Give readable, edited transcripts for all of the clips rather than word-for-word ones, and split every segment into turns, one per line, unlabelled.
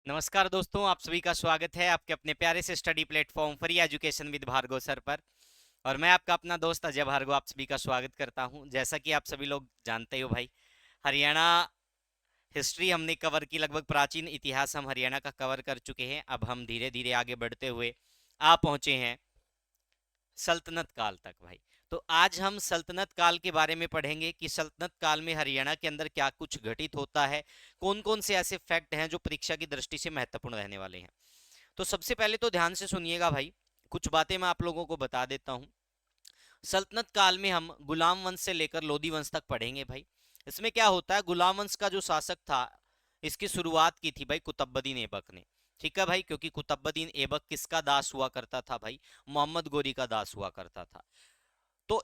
नमस्कार दोस्तों, आप सभी का स्वागत है आपके अपने प्यारे से study platform free education with Bhargav sir पर। और मैं आपका अपना दोस्त अजय भार्गव आप सभी का स्वागत करता हूं। जैसा कि आप सभी लोग जानते हो भाई, हरियाणा हिस्ट्री हमने कवर की, लगभग प्राचीन इतिहास हम हरियाणा का कवर कर चुके हैं। अब हम धीरे धीरे आगे बढ़ते हुए आ पहुंचे हैं सल्तनत काल तक भाई। तो आज हम सल्तनत काल के बारे में पढ़ेंगे कि सल्तनत काल में हरियाणा के अंदर क्या कुछ घटित होता है, कौन कौन से ऐसे फैक्ट हैं जो परीक्षा की दृष्टि से महत्वपूर्ण रहने वाले हैं। तो सबसे पहले तो ध्यान से सुनिएगा भाई, कुछ बातें मैं आप लोगों को बता देता हूँ। सल्तनत काल में हम गुलाम वंश से लेकर लोधी वंश तक पढ़ेंगे भाई। इसमें क्या होता है, गुलाम वंश का जो शासक था, इसकी शुरुआत की थी भाई कुतुबुद्दीन ऐबक ने। ठीक है भाई, क्योंकि कुतुबुद्दीन ऐबक किसका दास हुआ करता था भाई? मोहम्मद गोरी का दास हुआ करता था। तो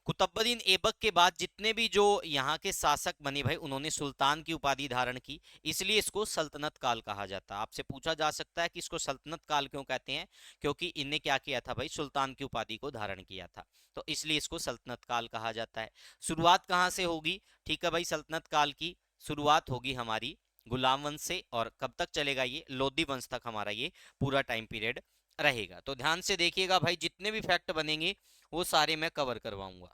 कुतुबुद्दीन ऐबक के बाद जितने भी जो यहाँ के शासक बने भाई, उन्होंने सुल्तान की उपाधि धारण की। इसलिए इसको सल्तनत काल कहा जाता है। आपसे पूछा जा सकता है कि इसको सल्तनत काल क्यों कहते हैं? क्योंकि इनने क्या किया था भाई? सुल्तान की उपाधि को धारण किया था। तो इसलिए इसको सल्तनत काल कहा जाता है। शुरुआत कहाँ से होगी? ठीक है भाई, सल्तनत काल की शुरुआत होगी हमारी गुलाम वंश से, और कब तक चलेगा? ये लोधी वंश तक हमारा ये पूरा टाइम पीरियड रहेगा। तो ध्यान से देखिएगा भाई, जितने भी फैक्ट बनेंगे वो सारे मैं कवर करवाऊंगा।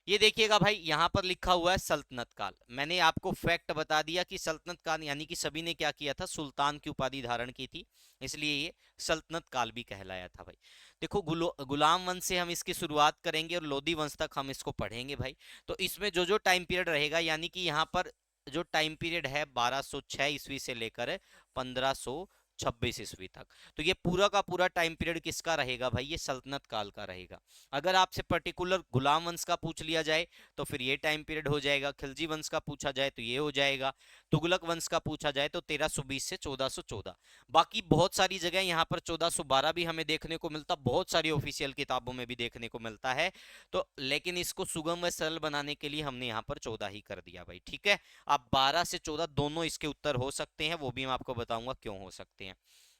ये देखिएगा भाई, यहां पर लिखा हुआ है सल्तनत काल। मैंने आपको फैक्ट बता दिया कि सल्तनत काल यानी कि सभी ने क्या किया था? सुल्तान की उपाधि धारण की थी, इसलिए ये सल्तनत काल भी कहलाया था भाई। देखो, गुलाम वंश से हम इसकी शुरुआत करेंगे और लोधी वंश तक हम इसको पढ़ेंगे भाई। तो इसमें जो जो टाइम पीरियड रहेगा, यानी कि यहाँ पर जो टाइम पीरियड है 1206 ईस्वी से लेकर 1526 ईस्वी तक, तो ये पूरा का पूरा टाइम पीरियड किसका रहेगा भाई? ये सल्तनत काल का रहेगा। अगर आपसे पर्टिकुलर गुलाम वंश का पूछ लिया जाए तो फिर ये टाइम पीरियड हो जाएगा। खिलजी वंश का पूछा जाए तो ये हो जाएगा। तुगलक वंश का पूछा जाए तो 1320 से 1414। बाकी बहुत सारी जगह यहाँ पर 1412 भी हमें देखने को मिलता, बहुत सारी ऑफिशियल किताबों में भी देखने को मिलता है। तो लेकिन इसको सुगम व सरल बनाने के लिए हमने यहाँ पर 14 ही कर दिया भाई। ठीक है, अब 12 से 14 दोनों इसके उत्तर हो सकते हैं, वो भी मैं आपको बताऊंगा क्यों हो सकते हैं।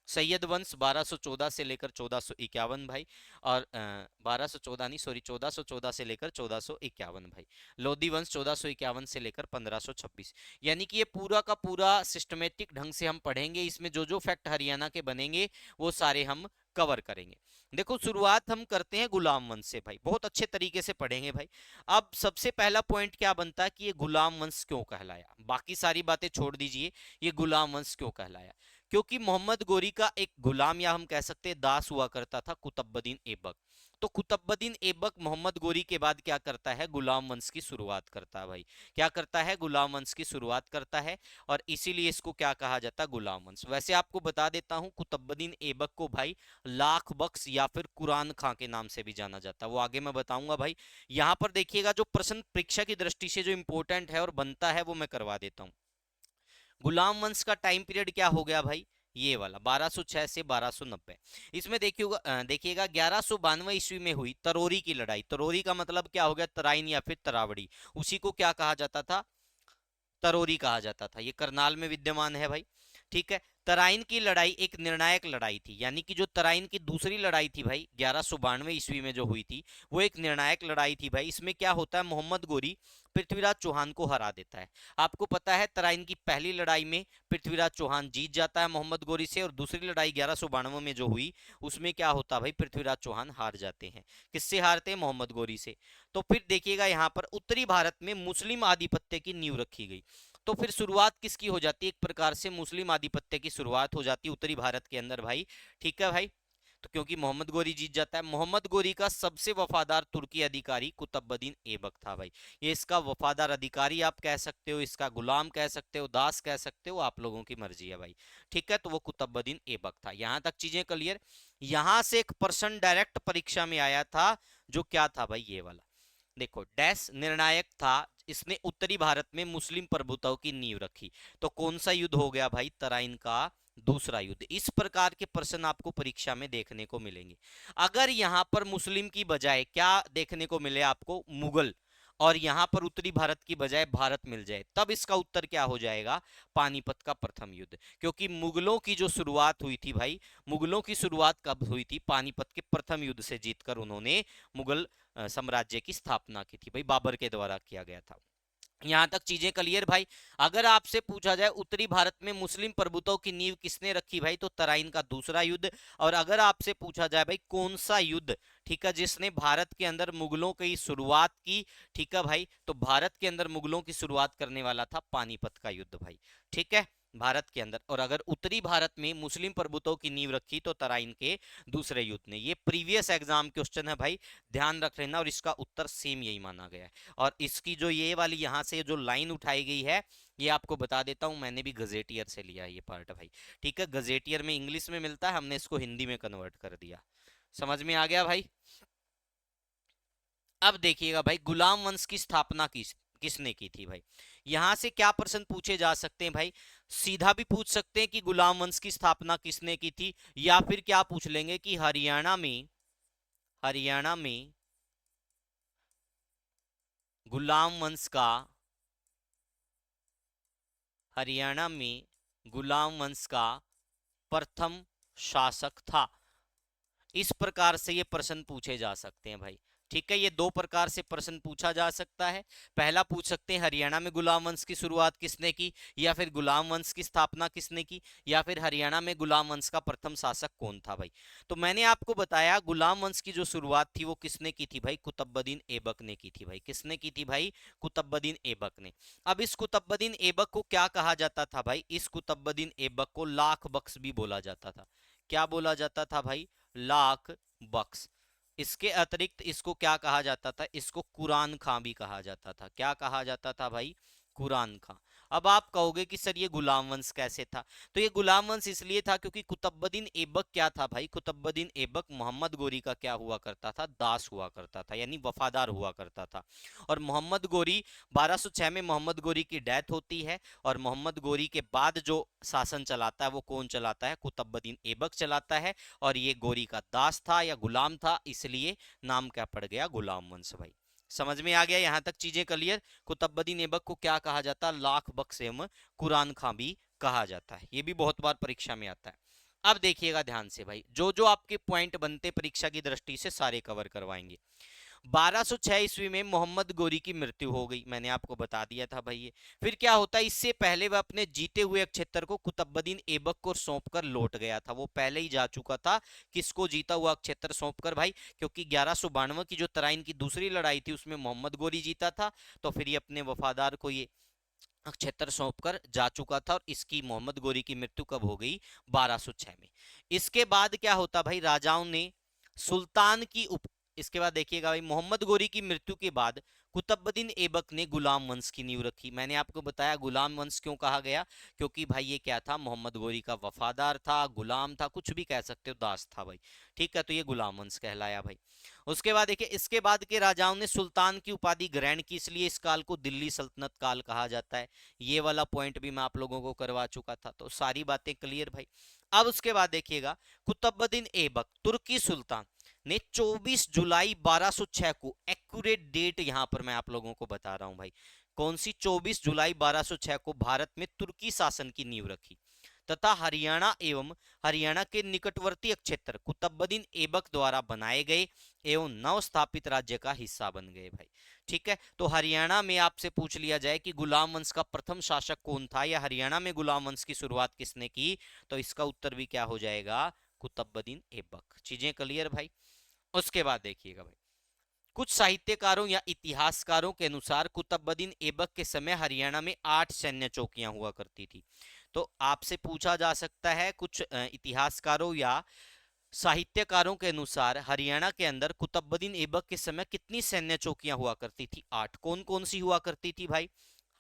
सैयद वंश 1214 से लेकर 1451 भाई, और 1214 नहीं, सॉरी, 1414 से लेकर 1451 भाई। लोधी वंश 1451 से लेकर 1526। यानी कि ये पूरा का पूरा सिस्टमेटिक ढंग से हम पढ़ेंगे। इसमें जो जो फैक्ट हरियाणा के बनेंगे वो सारे हम कवर करेंगे। देखो, शुरुआत हम करते हैं गुलाम वंश से भाई, बहुत अच्छे तरीके से पढ़ेंगे भाई। अब सबसे पहला पॉइंट क्या बनता है कि ये गुलाम वंश क्यों कहलाया? बाकी सारी बातें छोड़ दीजिए, ये गुलाम वंश क्यों कहलाया? क्योंकि मोहम्मद गोरी का एक गुलाम, या हम कह सकते हैं दास हुआ करता था, कुतुबुद्दीन ऐबक। तो कुतुबुद्दीन ऐबक मोहम्मद गोरी के बाद क्या करता है? गुलाम वंश की शुरुआत करता है भाई। क्या करता है? गुलाम वंश की शुरुआत करता है, और इसीलिए इसको क्या कहा जाता है? गुलाम वंश। वैसे आपको बता देता हूं, कुतुबुद्दीन ऐबक को भाई लाख बख्श या फिर कुरान खां के नाम से भी जाना जाता है, वो आगे मैं बताऊंगा भाई। यहां पर देखिएगा, जो प्रश्न परीक्षा की दृष्टि से जो इंपॉर्टेंट है और बनता है वो मैं करवा देता हूं। गुलाम वंश का टाइम पीरियड क्या हो गया भाई? ये वाला 1206 से 1290। इसमें देखिएगा 1192 ईस्वी में हुई तरोरी की लड़ाई। तरोरी का मतलब क्या हो गया? तराइन या फिर तरावड़ी। उसी को क्या कहा जाता था? तरोरी कहा जाता था। ये करनाल में विद्यमान है भाई। ठीक है, तराइन की लड़ाई एक निर्णायक लड़ाई थी, यानी कि जो तराइन की दूसरी लड़ाई थी भाई 1192 ईस्वी में जो हुई थी, वो एक निर्णायक लड़ाई थी भाई। इसमें क्या होता है? मोहम्मद गोरी पृथ्वीराज चौहान को हरा देता है। आपको पता है, तराइन की पहली लड़ाई में पृथ्वीराज चौहान जीत जाता है मोहम्मद गोरी से, और दूसरी लड़ाई 1192 में जो हुई, उसमें क्या होता है भाई? पृथ्वीराज चौहान हार जाते हैं। किससे हारते हैं? मोहम्मद गोरी से। तो फिर देखिएगा, यहाँ पर उत्तरी भारत में मुस्लिम आधिपत्य की नींव रखी गई। तो फिर शुरुआत किसकी हो जाती है? एक प्रकार से मुस्लिम आधिपत्य की शुरुआत हो जाती है उत्तरी भारत के अंदर भाई। ठीक है भाई, तो क्योंकि मोहम्मद गोरी जीत जाता है। मोहम्मद गोरी का सबसे वफादार तुर्की अधिकारी कुतुबुद्दीन ऐबक था भाई। ये इसका वफादार अधिकारी आप कह सकते हो, इसका गुलाम कह सकते हो, दास कह सकते हो, आप लोगों की मर्जी है भाई। ठीक है, तो वो कुतुबुद्दीन ऐबक था। यहां तक चीजें क्लियर? यहां से एक प्रश्न डायरेक्ट परीक्षा में आया था, जो क्या था भाई? ये वाला देखो, डैश निर्णायक था, इसने उत्तरी भारत में मुस्लिम प्रभुत्व की नींव रखी। तो कौन सा युद्ध हो गया भाई? तराइन का दूसरा युद्ध। इस प्रकार के प्रश्न आपको परीक्षा में देखने को मिलेंगे। अगर यहां पर मुस्लिम की बजाय क्या देखने को मिले आपको? मुगल, और यहां पर उत्तरी भारत की बजाय भारत मिल जाए, तब इसका उत्तर क्या हो जाएगा? पानीपत का प्रथम युद्ध। क्योंकि मुगलों की जो शुरुआत हुई थी भाई, मुगलों की शुरुआत कब हुई थी? पानीपत के प्रथम युद्ध से जीतकर उन्होंने मुगल साम्राज्य की स्थापना की थी भाई, बाबर के द्वारा किया गया था। यहां तक चीजें क्लियर भाई। अगर आपसे पूछा जाए उत्तरी भारत में मुस्लिम प्रभुत्व की नींव किसने रखी भाई, तो तराइन का दूसरा युद्ध। और अगर आपसे पूछा जाए भाई कौन सा युद्ध, ठीक है, जिसने भारत के अंदर मुगलों की शुरुआत की, ठीक है भाई, तो भारत के अंदर मुगलों की शुरुआत करने वाला था पानीपत का युद्ध भाई। ठीक है, भारत के अंदर। और अगर उत्तरी भारत में मुस्लिम प्रभुत्व की नींव रखी तो तराइन के दूसरे युद्ध ने। ये प्रीवियस एग्जाम क्वेश्चन है भाई, ध्यान रख लेना, और इसका उत्तर सेम यही माना गया है। और इसकी जो ये वाली यहाँ से जो लाइन उठाई गई है, ये आपको बता देता हूं, मैंने भी गजेटियर से लिया है ये पार्ट भाई। ठीक है, गजेटियर में इंग्लिश में मिलता है, हमने इसको हिंदी में कन्वर्ट कर दिया। समझ में आ गया भाई। अब देखिएगा भाई, गुलाम वंश की स्थापना किसने की थी भाई। यहां से क्या प्रश्न पूछे जा सकते हैं भाई, सीधा भी पूछ सकते हैं कि गुलाम वंश की स्थापना किसने की थी, या फिर क्या पूछ लेंगे कि हरियाणा में गुलाम वंश का हरियाणा में गुलाम वंश का प्रथम शासक था। इस प्रकार से ये प्रश्न पूछे जा सकते हैं भाई। ठीक है, ये दो प्रकार से प्रश्न पूछा जा सकता है। पहला पूछ सकते हैं हरियाणा में गुलाम वंश की शुरुआत किसने की, या फिर गुलाम वंश की स्थापना किसने की, या फिर हरियाणा में गुलाम वंश का प्रथम शासक कौन था भाई। तो मैंने आपको बताया गुलाम वंश की जो शुरुआत थी वो किसने की थी भाई, कुतुबुद्दीन ऐबक ने की थी भाई। किसने की थी भाई, कुतुबुद्दीन ऐबक ने। अब इस कुतुबुद्दीन ऐबक को क्या कहा जाता था भाई, इस कुतुबुद्दीन ऐबक को लाख बख्श भी बोला जाता था। क्या बोला जाता था भाई, लाख बख्श। इसके अतिरिक्त इसको क्या कहा जाता था, इसको कुरान खां भी कहा जाता था। क्या कहा जाता था भाई, कुरान खां। अब आप कहोगे कि सर ये गुलाम वंश कैसे था, तो ये गुलाम वंश इसलिए था क्योंकि कुतुबुद्दीन ऐबक क्या था भाई, कुतुबुद्दीन ऐबक मोहम्मद गोरी का क्या हुआ करता था, दास हुआ करता था, यानी वफादार हुआ करता था। और मोहम्मद गोरी 1206 में मोहम्मद गोरी की डेथ होती है, और मोहम्मद गोरी के बाद जो शासन चलाता है वो कौन चलाता है, कुतुबुद्दीन ऐबक चलाता है। और ये गोरी का दास था या गुलाम था, इसलिए नाम क्या पड़ गया, गुलाम वंश भाई। समझ में आ गया यहां तक चीजें क्लियर। कुतुबुद्दीन ऐबक को क्या कहा जाता है, लाख बख्श एवं कुरान खां भी कहा जाता है। ये भी बहुत बार परीक्षा में आता है। अब देखिएगा ध्यान से भाई, जो जो आपके पॉइंट बनते परीक्षा की दृष्टि से सारे कवर करवाएंगे। 1206 ईस्वी में मोहम्मद गोरी की मृत्यु हो गई, मैंने आपको बता दिया था भाई ये। फिर क्या होता है, इससे पहले वह अपने जीते हुए क्षेत्र को कुतुबुद्दीन ऐबक को सौंपकर लौट गया था। वो पहले ही जा चुका था, किसको, जीता हुआ क्षेत्र सौंपकर भाई, क्योंकि 1192 की जो तराइन की दूसरी लड़ाई थी उसमें मोहम्मद गोरी जीता था। तो फिर ये अपने वफादार को ये क्षेत्र सौंपकर जा चुका था, और इसकी मोहम्मद गोरी की मृत्यु कब हो गई, 1206 में। इसके बाद क्या होता भाई, राजाओं ने सुल्तान की इसके बाद देखिएगा भाई, मोहम्मद गोरी की मृत्यु के बाद कुतुबुद्दीन ऐबक ने गुलाम वंश की नींव रखी। मैंने आपको बताया गुलाम वंश क्यों कहा गया, क्योंकि भाई ये क्या था, मोहम्मद गोरी का वफादार था, गुलाम था, कुछ भी कह सकते हो, दास था भाई। ठीक है, तो ये गुलाम वंश कहलाया भाई। उसके बाद देखिए, इसके बाद के राजाओं ने सुल्तान की उपाधि ग्रहण की, इसलिए इस काल को दिल्ली सल्तनत काल कहा जाता है। ये वाला पॉइंट भी मैं आप लोगों को करवा चुका था, तो सारी बातें क्लियर भाई। अब उसके बाद देखिएगा, कुतुबुद्दीन ऐबक तुर्की सुल्तान ने 24 जुलाई 1206 को, एक्यूरेट डेट यहां पर मैं आप लोगों को बता रहा हूं भाई, कौन सी, 24 जुलाई 1206 को भारत में तुर्की शासन की नींव रखी, तथा हरियाणा के निकटवर्ती क्षेत्र कुतुबुद्दीन ऐबक द्वारा बनाए गए एवं नव स्थापित राज्य का हिस्सा बन गए भाई। ठीक है, तो हरियाणा में आपसे पूछ लिया जाए कि गुलाम वंश का प्रथम शासक कौन था, या हरियाणा में गुलाम वंश की शुरुआत किसने की, तो इसका उत्तर भी क्या हो जाएगा, कुतुबुद्दीन ऐबक। चीजें क्लियर भाई। उसके बाद देखिएगा भाई, कुछ साहित्यकारों या इतिहासकारों के अनुसार कुतुबुद्दीन ऐबक के समय हरियाणा में 8 सैन्य चौकियां हुआ करती थी। तो आपसे पूछा जा सकता है, कुछ इतिहासकारों या साहित्यकारों के अनुसार हरियाणा के अंदर कुतुबुद्दीन ऐबक के समय कितनी सैन्य चौकियां हुआ करती थी, 8। कौन कौन सी हुआ करती थी भाई,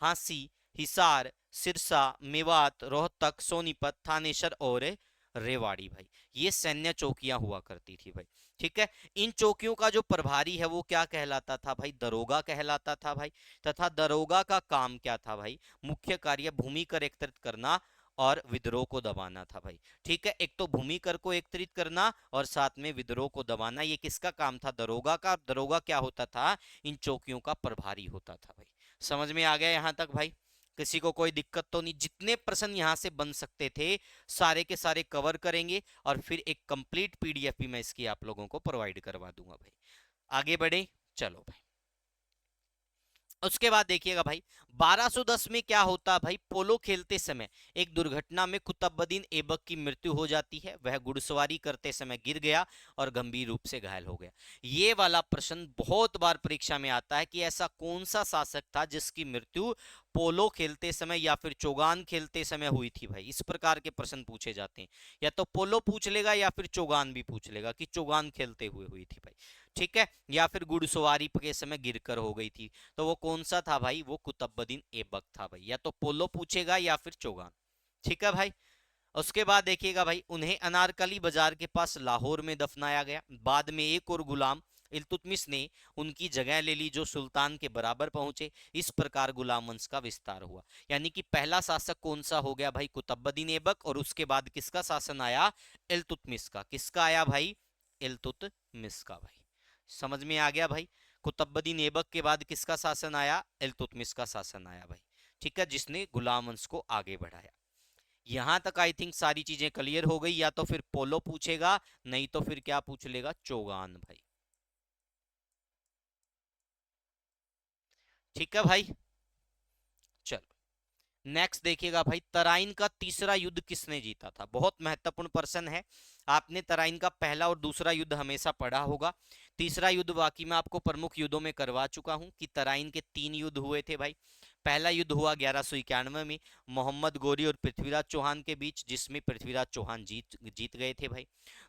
हांसी, हिसार, सिरसा, मेवात, रोहतक, सोनीपत, थानेसर और रेवाड़ी भाई। ये सैन्य चौकियां हुआ करती थी भाई। ठीक है, इन चौकियों का जो प्रभारी है वो क्या कहलाता था भाई, दरोगा कहलाता था भाई। तथा दरोगा का काम क्या था भाई, मुख्य कार्य भूमि कर एकत्रित करना और विद्रोह को दबाना था भाई। ठीक है, एक तो भूमि कर को एकत्रित करना और साथ में विद्रोह को दबाना, ये किसका काम था, दरोगा का। दरोगा क्या होता था, इन चौकियों का प्रभारी होता था भाई। समझ में आ गया यहां तक भाई, किसी को कोई दिक्कत तो नहीं। जितने प्रश्न यहां से बन सकते थे सारे के सारे कवर करेंगे, और फिर एक कंप्लीट पीडीएफ भी मैं इसकी आप लोगों को प्रोवाइड करवा दूंगा भाई। आगे बढ़े, चलो भाई। उसके बाद देखिएगा भाई 1210 में क्या होता है भाई, पोलो खेलते समय एक दुर्घटना में कुतुबुद्दीन ऐबक की मृत्यु हो जाती है। वह घुड़सवारी करते समय गिर गया और गंभीर रूप से घायल हो गया। ये वाला प्रश्न बहुत बार परीक्षा में आता है कि ऐसा कौन सा शासक था जिसकी मृत्यु पोलो खेलते समय या फिर चौगान खेलते समय हुई थी भाई। इस प्रकार के प्रश्न पूछे जाते हैं, या तो पोलो पूछ लेगा या फिर चौगान भी पूछ लेगा कि चौगान खेलते हुए हुई थी भाई, ठीक है, या फिर घुड़सवारी के समय गिरकर हो गई थी। तो वो कौन सा था भाई, वो कुतुबुद्दीन ऐबक था भाई, या तो पोलो पूछेगा या फिर चौगान, ठीक है भाई। उसके बाद देखिएगा भाई उन्हें अनारकली बाजार के पास लाहौर में दफनाया गया। बाद में एक और गुलाम इल्तुतमिश ने उनकी जगह ले ली जो सुल्तान के बराबर पहुंचे। इस प्रकार गुलाम वंश का विस्तार हुआ। यानी कि पहला शासक कौन सा हो गया भाई, कुतुबुद्दीन ऐबक, और उसके बाद किसका शासन आया, इल्तुतमिश का। किसका आया भाई, इल्तुतमिश का भाई। समझ में आ गया भाई। कुतुबुद्दीन ऐबक के बाद किसका शासन आया, इल्तुतमिश का शासन आया भाई, ठीक है, जिसने गुलाम वंश को आगे बढ़ाया। यहां तक आई थिंक सारी चीजें क्लियर हो गई। या तो फिर पोलो पूछेगा, नहीं तो फिर क्या पूछ लेगा, चौगान भाई, ठीक है भाई। चलो नेक्स्ट देखिएगा भाई, तराइन का तीसरा युद्ध किसने जीता था। बहुत महत्वपूर्ण प्रश्न है। आपने तराइन का पहला और दूसरा युद्ध हमेशा पढ़ा होगा। तीसरा युद्ध बाकी मैं आपको प्रमुख युद्धों में करवा चुका हूं कि तराइन के 3 युद्ध हुए थे भाई। पहला युद्ध हुआ 1191 में मोहम्मद गोरी और पृथ्वीराज चौहान के बीच, जिसमें पृथ्वीराज चौहान जीत गए थे भाई।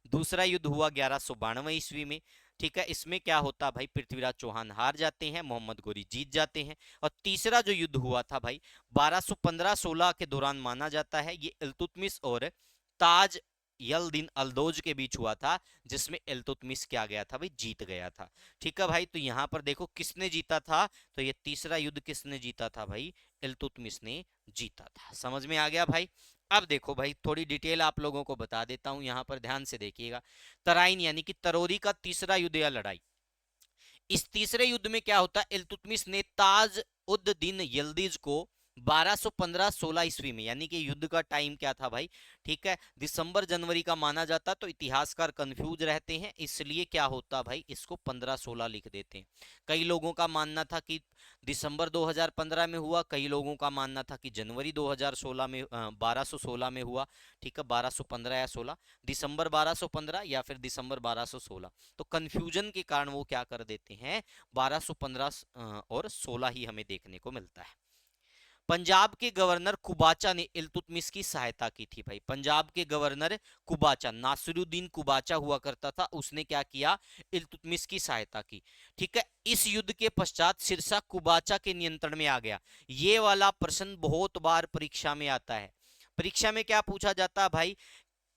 दूसरा युद्ध हुआ 1192 ईस्वी में, ठीक है, इसमें क्या होता भाई, पृथ्वीराज चौहान हार जाते हैं, मोहम्मद गोरी जीत जाते हैं। और तीसरा जो युद्ध हुआ था भाई 1215-16 के दौरान माना जाता है, ये इल्तुतमिश और ताज यलदिन अल्दोज के बीच हुआ था, जिसमें इल्तुतमिश क्या गया था भाई, जीत गया था। ठीक है भाई, तो यहां पर देखो किसने जीता था, तो ये तीसरा युद्ध किसने जीता था भाई, इल्तुतमिश ने जीता था। समझ में आ गया भाई। अब देखो भाई थोड़ी डिटेल आप लोगों को बता देता हूं, यहां पर ध्यान से देखिएगा। तराइन यानी कि तरोरी का तीसरा युद्ध या लड़ाई, इस तीसरे युद्ध में क्या होता है, इल्तुतमिश ने ताज उद दिन यल्दीज को 1215-16 ईस्वी में, यानी कि युद्ध का टाइम क्या था भाई, ठीक है, दिसंबर जनवरी का माना जाता, तो इतिहासकार कंफ्यूज रहते हैं, इसलिए क्या होता भाई, इसको 15-16 लिख देते हैं। कई लोगों का मानना था कि दिसंबर 2015 में हुआ, कई लोगों का मानना था कि जनवरी 2016 में 1216 में हुआ, ठीक है, 1215 या 16, दिसंबर 1215 या फिर दिसंबर 1216। तो कंफ्यूजन के कारण वो क्या कर देते हैं, 1215 और 16 ही हमें देखने को मिलता है। पंजाब के गवर्नर कुबाचा ने इल्तुतमिश की सहायता की थी भाई। पंजाब के गवर्नर कुबाचा, नासिरुद्दीन कुबाचा हुआ करता था, उसने क्या किया, इल्तुतमिश की सहायता की। ठीक है, इस युद्ध के पश्चात सिरसा कुबाचा के नियंत्रण में आ गया। ये वाला प्रश्न बहुत बार परीक्षा में आता है। परीक्षा में क्या पूछा जाता है भाई,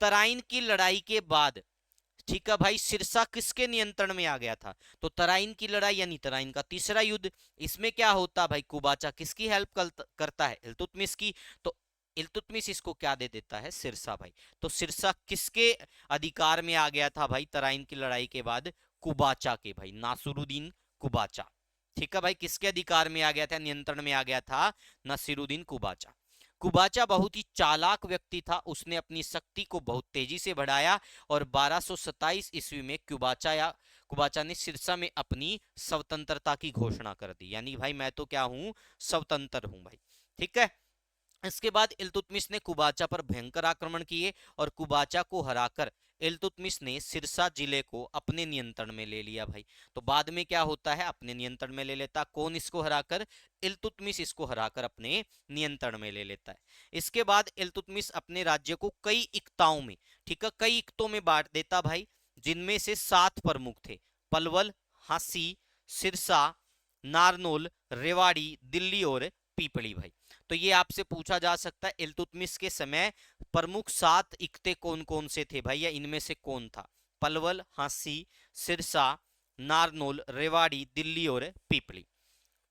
तराइन की लड़ाई के बाद, ठीक है भाई, सिरसा किसके नियंत्रण में आ गया था, तो तराइन की लड़ाई यानी तराइन का तीसरा युद्ध। इसमें क्या होता भाई, कुबाचा किसकी हेल्प करता है, इल्तुतमिश की। तो इल्तुतमिश इसको क्या दे देता है, सिरसा भाई। तो सिरसा किसके अधिकार में आ गया था भाई, तराइन की लड़ाई के बाद, कुबाचा के भाई, नासिरुद्दीन कुबाचा। ठीक है भाई, किसके अधिकार में आ गया था, नियंत्रण में आ गया था, नासिरुद्दीन कुबाचा। कुबाचा बहुत ही चालाक व्यक्ति था, उसने अपनी शक्ति को बहुत तेजी से बढ़ाया और 1227 ईस्वी में कुबाचा ने सिरसा में अपनी स्वतंत्रता की घोषणा कर दी, यानी भाई मैं तो क्या हूं, स्वतंत्र हूं भाई। ठीक है, इसके बाद इल्तुतमिश ने कुबाचा पर भयंकर आक्रमण किए और कुबाचा को हराकर इल्तुतमिश ने सिरसा जिले को अपने नियंत्रण में ले लिया भाई। तो बाद में क्या होता है, अपने नियंत्रण में ले लेता कौन, इसको हराकर, इल्तुतमिश इसको हराकर अपने नियंत्रण में ले लेता है। इसके बाद इल्तुतमिश अपने राज्य को कई इक्ताओं में, ठीक है, कई इक्तों में बांट देता भाई, जिनमें से 7 प्रमुख थे, पलवल, हांसी, सिरसा, नारनौल, रेवाड़ी, दिल्ली और पीपली भाई। तो ये आपसे पूछा जा सकता है इल्तुतमिश के समय प्रमुख 7 इक्ते कौन कौन से थे भाई, या इनमें से कौन था, पलवल, हांसी, सिरसा, नारनौल, रेवाड़ी, दिल्ली और पीपली।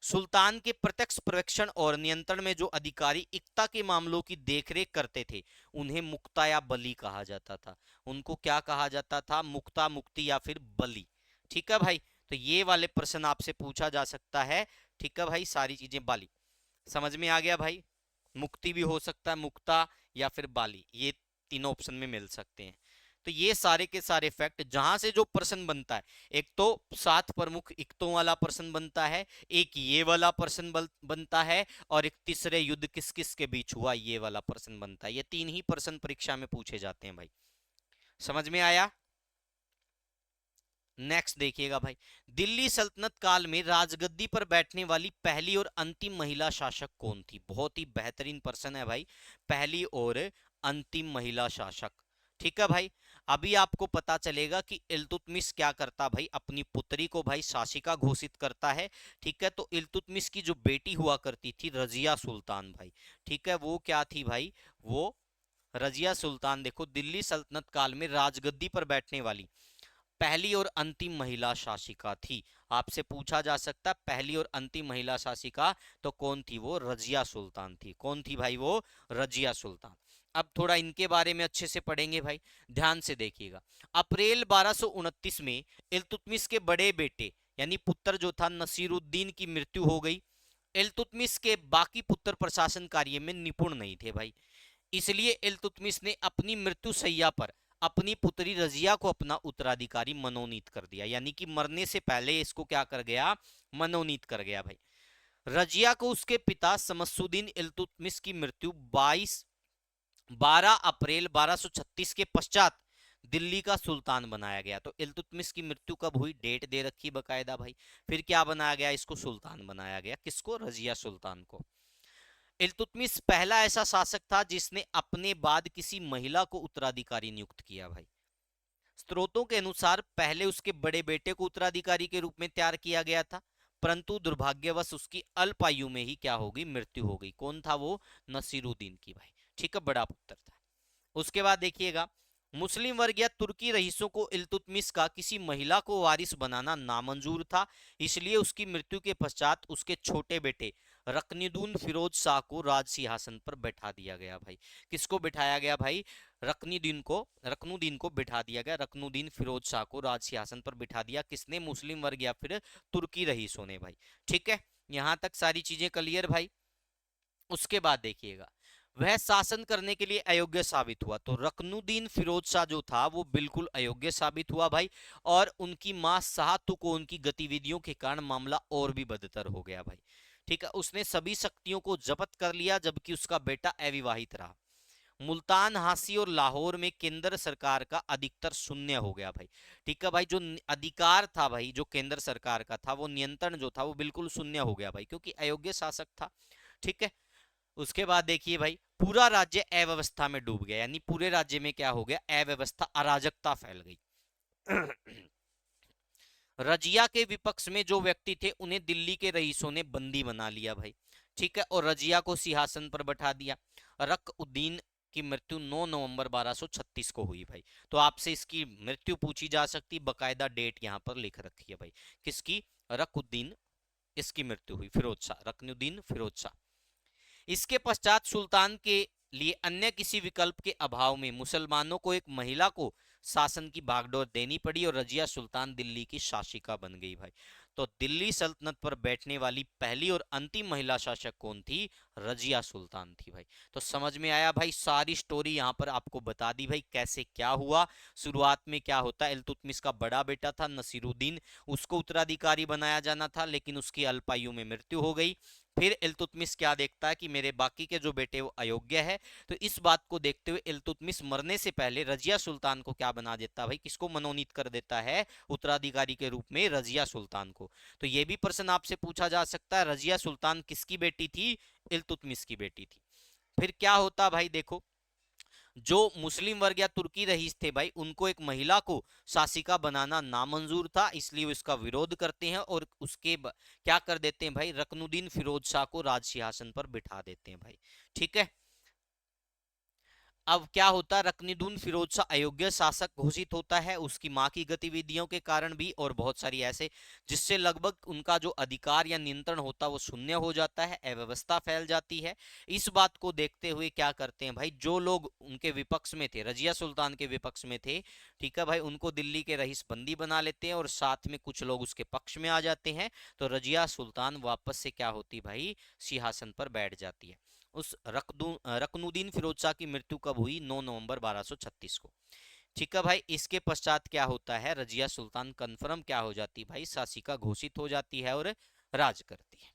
सुल्तान के प्रत्यक्ष पर्यवेक्षण और नियंत्रण में जो अधिकारी इक्ता के मामलों की देखरेख करते थे, उन्हें मुक्ता या बली कहा जाता था। उनको क्या कहा जाता था, मुक्ता, मुक्ति या फिर बली। ठीक है भाई, तो ये वाले प्रश्न आपसे पूछा जा सकता है। ठीक है भाई, सारी चीजें बाली समझ में आ गया भाई। मुक्ति भी हो सकता है, मुक्ता या फिर बाली, ये तीनों ऑप्शन में मिल सकते हैं। तो ये सारे के सारे फैक्ट जहां से जो प्रश्न बनता है, एक तो 7 प्रमुख इक्तों वाला प्रश्न बनता है, एक ये वाला प्रश्न बनता है, और एक तीसरे युद्ध किस किस के बीच हुआ ये वाला प्रश्न बनता है। ये तीन ही प्रश्न परीक्षा में पूछे जाते हैं भाई। समझ में आया? नेक्स्ट देखिएगा भाई, दिल्ली सल्तनत काल में राजगद्दी पर बैठने वाली पहली और अंतिम महिला शासक कौन थी? बहुत ही बेहतरीन प्रश्न है भाई, पहली और अंतिम महिला शासक। ठीक है भाई, अभी आपको पता चलेगा कि इल्तुतमिश क्या करता भाई, अपनी पुत्री को भाई शासिका घोषित करता है। ठीक है, तो इल्तुतमिश की जो बेटी हुआ करती थी रजिया सुल्तान भाई, ठीक है, वो क्या थी भाई, वो रजिया सुल्तान देखो दिल्ली सल्तनत काल में राजगद्दी पर बैठने वाली पहली और अंतिम महिला शासिका थी। आपसे पूछा जा सकता है पहली और अंतिम महिला शासिका तो कौन थी? वो रजिया सुल्तान थी। कौन थी भाई? वो रजिया सुल्तान। अब थोड़ा इनके बारे में अच्छे से पढ़ेंगे भाई, ध्यान से देखिएगा। अप्रैल 1229 में इल्तुतमिश के बड़े बेटे यानी पुत्र जो था नसीरुद्दीन की मृत्यु हो गई। इल्तुतमिश के बाकी पुत्र प्रशासन कार्य में निपुण नहीं थे भाई, इसलिए इल्तुतमिश ने अपनी मृत्यु शैया पर अपनी पुत्री रजिया को अपना उत्तराधिकारी मनोनीत कर दिया, यानी कि मरने से पहले इसको क्या कर गया? मनोनीत कर गया भाई। रजिया को उसके पिता शमसुद्दीन इल्तुतमिश की मृत्यु 12 अप्रैल 1236 के पश्चात दिल्ली का सुल्तान बनाया गया। तो इल्तुतमिश की मृत्यु कब हुई? डेट दे रखी बकायदा भाई। फिर क्या बनाया गया? इसको सुल्तान बनाया गया। किसको? रजिया सुल्तान को। इल्तुतमिश पहला ऐसा शासक था जिसने अपने बाद किसी महिला को उत्तराधिकारी नियुक्त किया भाई। स्रोतों के अनुसार पहले उसके बड़े बेटे को उत्तराधिकारी के रूप में तैयार किया गया था, परंतु दुर्भाग्यवश उसकी अल्प आयु में ही क्या हो गई? मृत्यु हो गई। कौन था वो? नसीरुद्दीन की भाई। ठीक है, बड़ा पुत्र था। उसके बाद देखिएगा, मुस्लिम वर्ग या तुर्की रईसों को इल्तुतमिश का किसी महिला को वारिस बनाना नामंजूर था, इसलिए उसकी मृत्यु के पश्चात उसके छोटे बेटे रकनुद्दीन फिरोज शाह को राज सिंहासन पर बैठा दिया गया भाई। किसको बिठाया गया भाई? रकनुद्दीन को बिठा दिया गया। रकनुद्दीन फिरोज शाह को राज सिंहासन पर बिठा दिया। किसने? मुस्लिम वर्ग या फिर तुर्की रईसों ने भाई। ठीक है, यहां तक सारी चीजें क्लियर भाई। उसके बाद देखिएगा, वह शासन करने के लिए अयोग्य साबित हुआ। तो रकनुद्दीन फिरोज शाह जो था वो बिल्कुल अयोग्य साबित हुआ भाई, और उनकी मां शाहतु को उनकी गतिविधियों के कारण मामला और भी बदतर हो गया भाई। ठीक है, उसने सभी शक्तियों को जब्त कर लिया, जबकि उसका बेटा अविवाहित रहा। मुल्तान, हांसी और लाहौर में केंद्र सरकार का अधिकतर शून्य हो गया भाई। ठीक है भाई, जो अधिकार था भाई, जो केंद्र सरकार का था, वो नियंत्रण जो था वो बिल्कुल शून्य हो गया भाई, क्योंकि अयोग्य शासक था। ठीक है, उसके बाद देखिए भाई, पूरा राज्य अव्यवस्था में डूब गया, यानी पूरे राज्य में क्या हो गया? अव्यवस्था, अराजकता फैल गई। रजिया के विपक्ष में जो व्यक्ति थे उन्हें दिल्ली के रईसों ने बंदी बना लिया भाई। ठीक है, और रजिया को सिंहासन पर बैठा दिया। रक-उद्दीन की मृत्यु 9 नवंबर 1236 को हुई भाई। तो आपसे इसकी मृत्यु पूछी जा सकती, बकायदा डेट यहां पर लिख रखी है भाई। किसकी? रक-उद्दीन, इसकी मृत्यु हुई, फिरोज शाह, रकनुद्दीन फिरोज शाह। इसके पश्चात सुल्तान के लिए अन्य किसी विकल्प के अभाव में मुसलमानों को एक महिला को शासन की बागडोर देनी पड़ी और रजिया सुल्तान दिल्ली की शासिका बन गई भाई। तो दिल्ली सल्तनत पर बैठने वाली पहली और अंतिम महिला शासक कौन थी? रजिया सुल्तान थी भाई। तो समझ में आया भाई, सारी स्टोरी यहाँ पर आपको बता दी भाई, कैसे क्या हुआ। शुरुआत में क्या होता है, इल्तुतमिश का बड़ा बेटा था नसीरुद्दीन, उसको उत्तराधिकारी बनाया जाना था, लेकिन उसकी अल्पायु में मृत्यु हो गई। फिर इल्तुतमिश क्या देखता है कि मेरे बाकी के जो बेटे वो अयोग्य है, तो इस बात को देखते हुए इल्तुतमिश मरने से पहले रजिया सुल्तान को क्या बना देता है भाई? किसको मनोनीत कर देता है उत्तराधिकारी के रूप में? रजिया सुल्तान को। तो ये भी प्रश्न आपसे पूछा जा सकता है, रजिया सुल्तान किसकी बेटी थी? इल्तुतमिश की बेटी थी। फिर क्या होता भाई, देखो, जो मुस्लिम वर्ग या तुर्की रईस थे भाई, उनको एक महिला को शासिका बनाना नामंजूर था, इसलिए वो इसका विरोध करते हैं और क्या कर देते हैं भाई? रकनुद्दीन फिरोज शाह को राज सिंहासन पर बिठा देते हैं भाई। ठीक है, अब क्या होता है, रकनुद्दीन फिरोज शाह अयोग्य शासक घोषित होता है, उसकी मां की गतिविधियों के कारण भी और बहुत सारी ऐसे, जिससे लगभग उनका जो अधिकार या नियंत्रण होता है वो शून्य हो जाता है, अव्यवस्था फैल जाती है। इस बात को देखते हुए क्या करते हैं भाई, जो लोग उनके विपक्ष में थे, रजिया सुल्तान के विपक्ष में थे, ठीक है भाई, उनको दिल्ली के रईस बंदी बना लेते हैं और साथ में कुछ लोग उसके पक्ष में आ जाते हैं। तो रजिया सुल्तान वापस से क्या होती भाई? सिंहासन पर बैठ जाती है। उस रकनुद्दीन फिरोज शाह की मृत्यु कब हुई? 9 नवंबर 1236 को। ठीक है भाई, इसके पश्चात क्या होता है, रजिया सुल्तान कंफर्म क्या हो जाती है भाई, शासिका घोषित हो जाती है और राज करती है।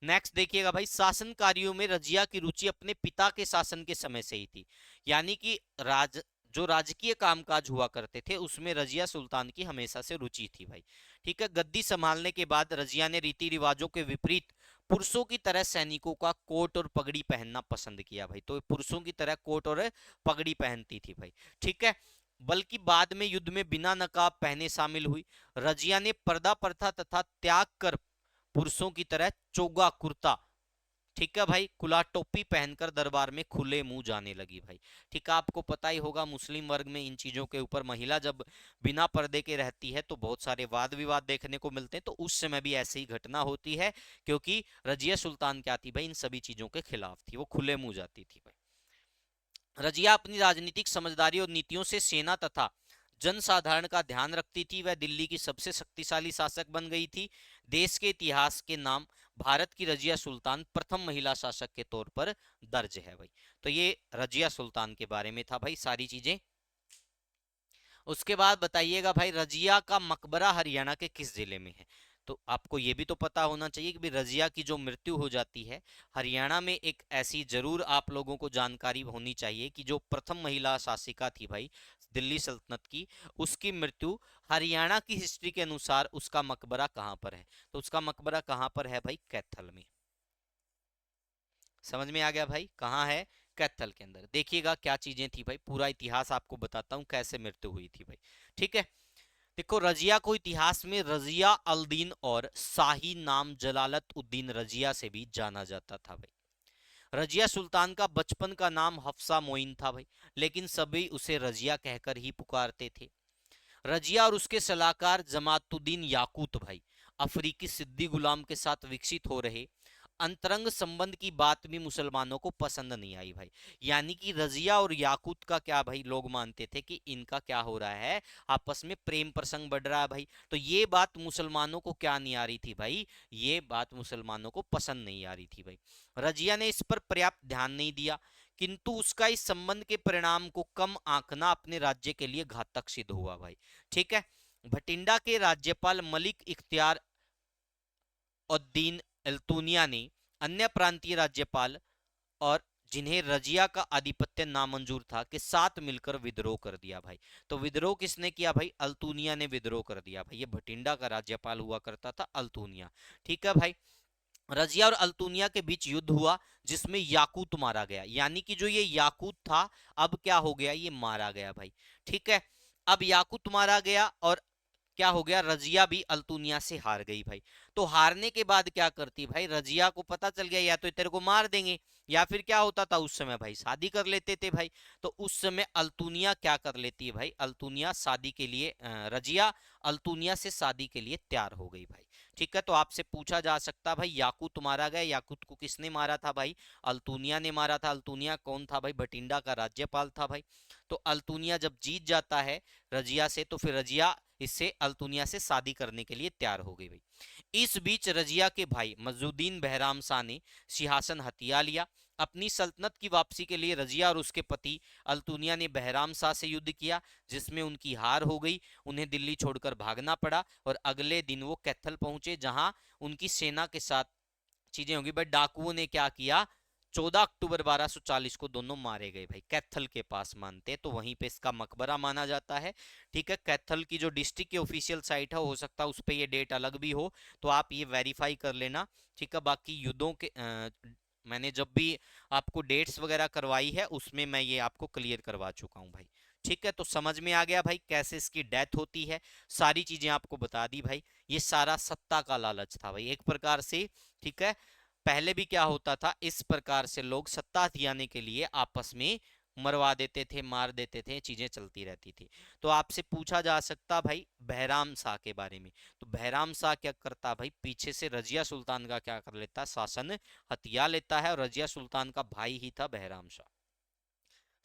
नेक्स्ट देखिएगा भाई, शासन कार्यों में रजिया की रुचि अपने पिता के शासन के समय से ही थी। यानी कि जो राजकीय कामकाज हुआ करते थे उसमें रजिया सुल्तान की हमेशा से रुचि थी भाई। ठीक है, गद्दी संभालने के बाद रजिया ने रीति रिवाजों के विपरीत पुरुषों की तरह सैनिकों का कोट और पगड़ी पहनना पसंद किया भाई। तो पुरुषों की तरह कोट और पगड़ी पहनती थी भाई। ठीक है, बल्कि बाद में युद्ध में बिना नकाब पहने शामिल हुई। रजिया ने पर्दा प्रथा तथा त्याग कर पुरुषों की तरह चोगा कुर्ता, ठीक है भाई, कुला टोपी पहनकर दरबार में खुले मुंह जाने लगी भाई। ठीक है, आपको पता ही होगा मुस्लिम वर्ग में इन चीजों के ऊपर महिला जब बिना पर्दे के रहती है तो बहुत सारे वाद विवाद देखने को मिलते हैं। तो उस समय भी ऐसी ही घटना होती है, क्योंकि रजिया सुल्तान क्या थी भाई, इन सभी चीजों के खिलाफ थी, वो खुले मुंह जाती थी भाई। रजिया अपनी राजनीतिक समझदारी और नीतियों से सेना तथा जनसाधारण का ध्यान रखती थी। वह दिल्ली की सबसे शक्तिशाली शासक बन गई थी। देश के इतिहास के नाम भारत की रजिया सुल्तान प्रथम महिला शासक के तौर पर दर्ज है भाई। तो ये रजिया सुल्तान के बारे में था भाई सारी चीजें। उसके बाद बताइएगा भाई, रजिया का मकबरा हरियाणा के किस जिले में है। तो आपको ये भी तो पता होना चाहिए कि रजिया की जो मृत्यु हो जाती है हरियाणा में, एक ऐसी जरूर आप लोगों को जानकारी होनी चाहिए कि जो प्रथम महिला शासिका थी भाई दिल्ली सल्तनत की, उसकी मृत्यु हरियाणा की हिस्ट्री के अनुसार उसका मकबरा कहाँ पर है। तो उसका मकबरा कहाँ पर है भाई, कैथल में। समझ में आ गया भाई, कहाँ है, कैथल के अंदर। देखिएगा क्या चीजें थी भाई, पूरा इतिहास आपको बताता हूँ कैसे मृत्यु हुई थी भाई। ठीक है, देखो रजिया को इतिहास में रजिया अल-दीन और शाही नाम जलालत उद्दीन रजिया से भी जाना जाता था भाई। रजिया सुल्तान का बचपन का नाम हफ्सा मोइन था भाई, लेकिन सभी उसे रजिया कहकर ही पुकारते थे। रजिया और उसके सलाहकार जमातुद्दीन याकूत भाई अफ्रीकी सिद्दी गुलाम के साथ विकसित हो रहे अंतरंग संबंध की बात भी मुसलमानों को पसंद नहीं आई भाई। यानी कि रजिया और याकूत का क्या भाई, लोग मानते थे कि इनका क्या हो रहा है, आपस में प्रेम प्रसंग बढ़ रहा है भाई। तो ये बात मुसलमानों को क्या नहीं आ रही थी भाई, ये बात मुसलमानों को पसंद नहीं आ रही थी भाई। रजिया ने इस पर पर्याप्त ध्यान नहीं दिया, किंतु उसका इस संबंध के परिणाम को कम आंकना अपने राज्य के लिए घातक सिद्ध हुआ भाई। ठीक है, भटिंडा के राज्यपाल मलिक इख्तियार उद्दीन अल्तूनिया ने अन्य प्रांतीय राज्यपाल और जिन्हें रजिया का आधिपत्य नामंजूर था के साथ मिलकर विद्रोह कर दिया भाई। तो विद्रोह किसने किया भाई, अल्तूनिया ने विद्रोह कर दिया भाई। ये भटिंडा का राज्यपाल हुआ करता था अल्तूनिया। ठीक है भाई, रजिया और अल्तूनिया के बीच युद्ध हुआ जिसमें याकूत मारा गया। यानी कि जो ये याकूत था अब क्या हो गया, ये मारा गया भाई। ठीक है, अब याकूत मारा गया और क्या हो गया, रजिया भी अल्तुनिया से हार गई भाई। तो हारने के बाद क्या करती भाई, रजिया को पता चल गया या तो तेरे को मार देंगे या फिर क्या होता था उस समय भाई, शादी कर लेते थे भाई। तो उस समय अल्तुनिया क्या कर लेती है भाई, अल्तुनिया शादी के लिए रजिया अल्तुनिया से शादी के लिए तैयार हो गई भाई। ठीक है, तो आपसे पूछा जा सकता भाई याकूत मारा गया, याकूत को किसने मारा था भाई, अल्तुनिया ने मारा था। अल्तुनिया कौन था भाई, भटिंडा का राज्यपाल था भाई। तो अल्तुनिया जब जीत जाता है रजिया से, तो फिर रजिया इससे अल्तुनिया से शादी करने के लिए तैयार हो गई भाई। इस बीच रजिया के भाई मजुद्दीन बहराम शाह ने सिंहासन हथिया लिया। अपनी सल्तनत की वापसी के लिए रजिया और उसके पति अल्तुनिया ने बहराम शाह से युद्ध किया, जिसमें उनकी हार हो गई। उन्हें दिल्ली छोड़कर भागना पड़ा और अगले दिन वो कैथल पहुंचे, जहां उनकी सेना के साथ चीजें होंगी। बट डाकुओं ने क्या किया, 14 अक्टूबर 1240 को दोनों मारे गए भाई। कैथल के पास मानते हैं, तो वहीं पे इसका मकबरा माना जाता है। ठीक है, कैथल की जो डिस्ट्रिक्ट की ऑफिशियल साइट है, हो सकता है उस पर ये डेट अलग भी हो, तो आप ये वेरीफाई कर लेना। ठीक है, बाकी युद्धों के मैंने जब भी आपको डेट्स वगैरह करवाई है उसमें मैं ये आपको क्लियर करवा चुका हूँ भाई। ठीक है, तो समझ में आ गया भाई कैसे इसकी डेथ होती है, सारी चीजें आपको बता दी भाई। ये सारा सत्ता का लालच था भाई एक प्रकार से। ठीक है, पहले भी क्या होता था, इस प्रकार से लोग सत्ता हथियाने के लिए आपस में मरवा देते थे, मार देते थे, चीजें चलती रहती थी। तो आपसे पूछा जा सकता भाई बहराम शाह के बारे में। तो बहराम शाह क्या करता भाई, पीछे से रजिया सुल्तान का क्या कर लेता, शासन हथिया लेता है, और रजिया सुल्तान का भाई ही था बहराम शाह।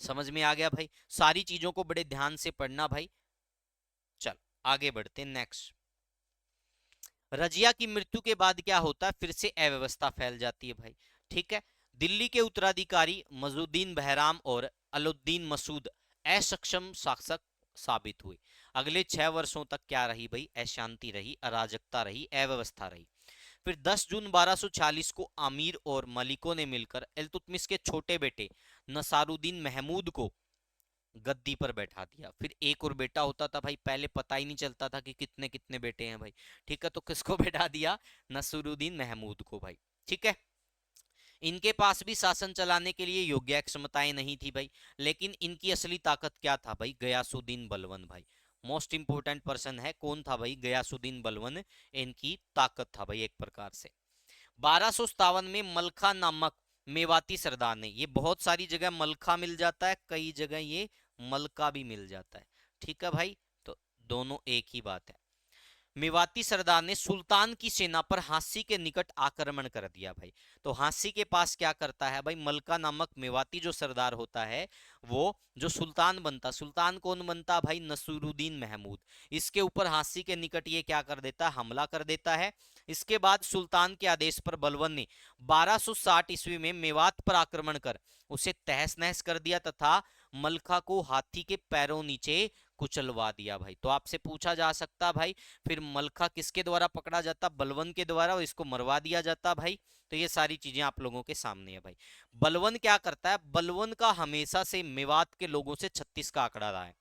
समझ में आ गया भाई, सारी चीजों को बड़े ध्यान से पढ़ना भाई। चल आगे बढ़ते नेक्स्ट। रजिया की मृत्यु के बाद क्या होता है, फिर से अव्यवस्था फैल जाती है भाई। ठीक है, दिल्ली के उत्तराधिकारी मजुद्दीन बहराम और अलउद्दीन मसूद असक्षम शासक साबित हुए। अगले 6 वर्षों तक क्या रही भाई? अशांति रही, अराजकता रही, अव्यवस्था रही। फिर 10 जून 1240 को आमिर और मलिकों ने मिलकर इल्तुतमिश के छोटे बेटे नसारुद्दीन महमूद को गद्दी पर बैठा दिया। फिर एक और बेटा होता था भाई, पहले पता ही नहीं चलता था कि कितने कितने बेटे हैं भाई। ठीक है, तो किसको बैठा दिया? नसरुद्दीन महमूद को भाई। ठीक है, इनके पास भी शासन चलाने के लिए योग्य क्षमताएं नहीं थी भाई, लेकिन इनकी असली ताकत क्या था भाई? गयासुद्दीन बलवन भाई। मोस्ट इंपोर्टेंट पर्सन है, कौन था भाई? गयासुद्दीन बलवन इनकी ताकत था भाई एक प्रकार से। 1257 में मलखा नामक मेवाती सरदार ने, ये बहुत सारी जगह मलखा मिल जाता है, कई जगह ये मलका भी मिल जाता है। ठीक है भाई, तो दोनों एक ही बात है। मेवाती सरदार ने सुल्तान की सेना पर हांसी के निकट आक्रमण कर दिया भाई। तो हांसी के पास क्या करता है भाई? मलका नामक मेवाती जो सरदार होता है, वो जो सुल्तान बनता, सुल्तान कौन बनता भाई? नसरुद्दीन महमूद। इसके ऊपर हांसी के निकट ये क्या कर देता है? हमला कर देता है। इसके बाद सुल्तान के आदेश पर बलवन ने 1260 ईस्वी में मेवात पर आक्रमण कर उसे तहस नहस कर दिया तथा मलखा को हाथी के पैरों नीचे कुचलवा दिया भाई। तो आपसे पूछा जा सकता भाई, फिर मलखा किसके द्वारा पकड़ा जाता? बलवन के द्वारा, और इसको मरवा दिया जाता भाई। तो ये सारी चीजें आप लोगों के सामने है भाई। बलवन क्या करता है? बलवन का हमेशा से मेवात के लोगों से 36 का आंकड़ा रहा है,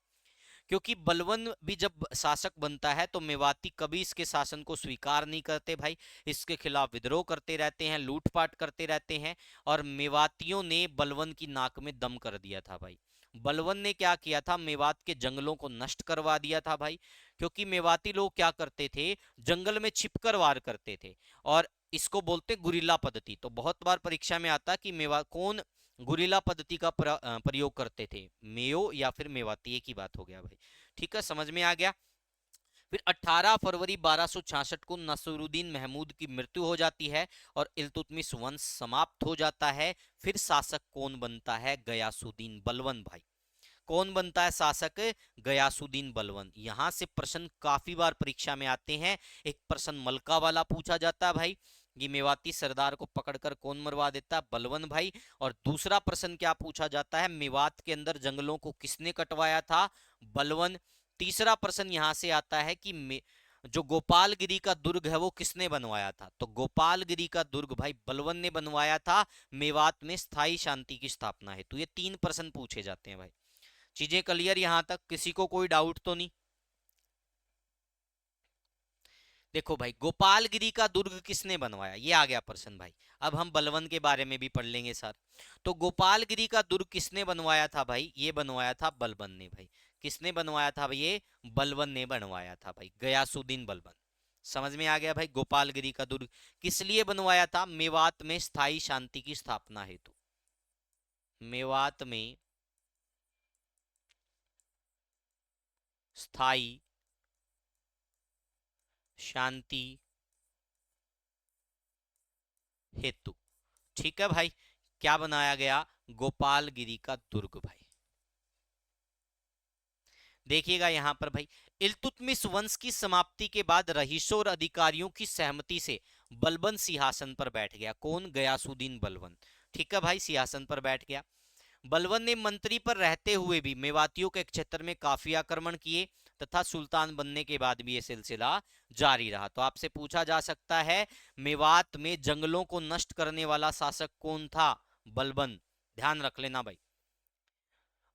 क्योंकि बलवन भी जब शासक बनता है तो मेवाती कभी इसके शासन को स्वीकार नहीं करते भाई, इसके खिलाफ विद्रोह करते रहते हैं, लूटपाट करते रहते हैं। और मेवातियों ने बलवन की नाक में दम कर दिया था भाई। बलवन ने क्या किया था? मेवात के जंगलों को नष्ट करवा दिया था भाई, क्योंकि मेवाती लोग क्या करते थे? जंगल में छिपकर वार करते थे, और इसको बोलते गुरिल्ला पद्धति। तो बहुत बार परीक्षा में आता कि मेवा कौन गुरिल्ला पद्धति का प्रयोग करते थे? मेयो या फिर मेवाती, एक ही बात हो गया भाई। ठीक है, समझ में आ गया। फिर 18 फरवरी 1266 को नसरुद्दीन महमूद की मृत्यु हो जाती है और इल्तुतमिश वंश समाप्त हो जाता है। फिर शासक कौन बनता है? गयासुद्दीन बलवन भाई। कौन बनता है शासक? गयासुद्दीन बलवन। यहां से प्रश्न काफी बार परीक्षा में आते हैं। एक प्रश्न मलका वाला पूछा जाता है भाई, ये मेवाती सरदार को पकड़कर कौन मरवा देता है? बलवन भाई। और दूसरा प्रश्न क्या पूछा जाता है? मेवात के अंदर जंगलों को किसने कटवाया था? बलवन। तीसरा प्रश्न यहां से आता है कि जो गोपालगिरी का दुर्ग है वो किसने बनवाया था? तो गोपालगिरी का दुर्ग भाई बलवन ने बनवाया था, मेवात में स्थायी शांति की स्थापना हेतु। ये 3 प्रश्न पूछे जाते हैं भाई। चीजें क्लियर यहां तक? किसी को कोई डाउट तो नहीं? देखो भाई, गोपालगिरी का दुर्ग किसने बनवाया, ये आ गया प्रश्न भाई। अब हम बलवन के बारे में भी पढ़ लेंगे सर। तो गोपालगिरी का दुर्ग किसने बनवाया था भाई? ये बनवाया था बलबन ने भाई। किसने बनवाया था भाई? ये बलवन ने बनवाया था भाई, गयासुद्दीन बलबन। समझ में आ गया भाई? गोपालगिरी का दुर्ग किस लिए बनवाया था? मेवात में स्थायी शांति की स्थापना हेतु। मेवात में स्थायी शांति हेतु। ठीक है भाई, क्या बनाया गया? गोपालगिरी का दुर्ग भाई। देखिएगा यहां पर भाई, इल्तुतमिश वंश की समाप्ति के बाद रईसों और अधिकारियों की सहमति से बलबन सिंहासन पर बैठ गया। कौन? गयासुद्दीन बलबन। ठीक है भाई, सिंहासन पर बैठ गया। बलबन ने मंत्री पर रहते हुए भी मेवातियों के क्षेत्र में काफी आक्रमण किए तथा सुल्तान बनने के बाद भी यह सिलसिला जारी रहा। तो आपसे पूछा जा सकता है, मेवात में जंगलों को नष्ट करने वाला शासक कौन था? बलबन। ध्यान रख लेना भाई।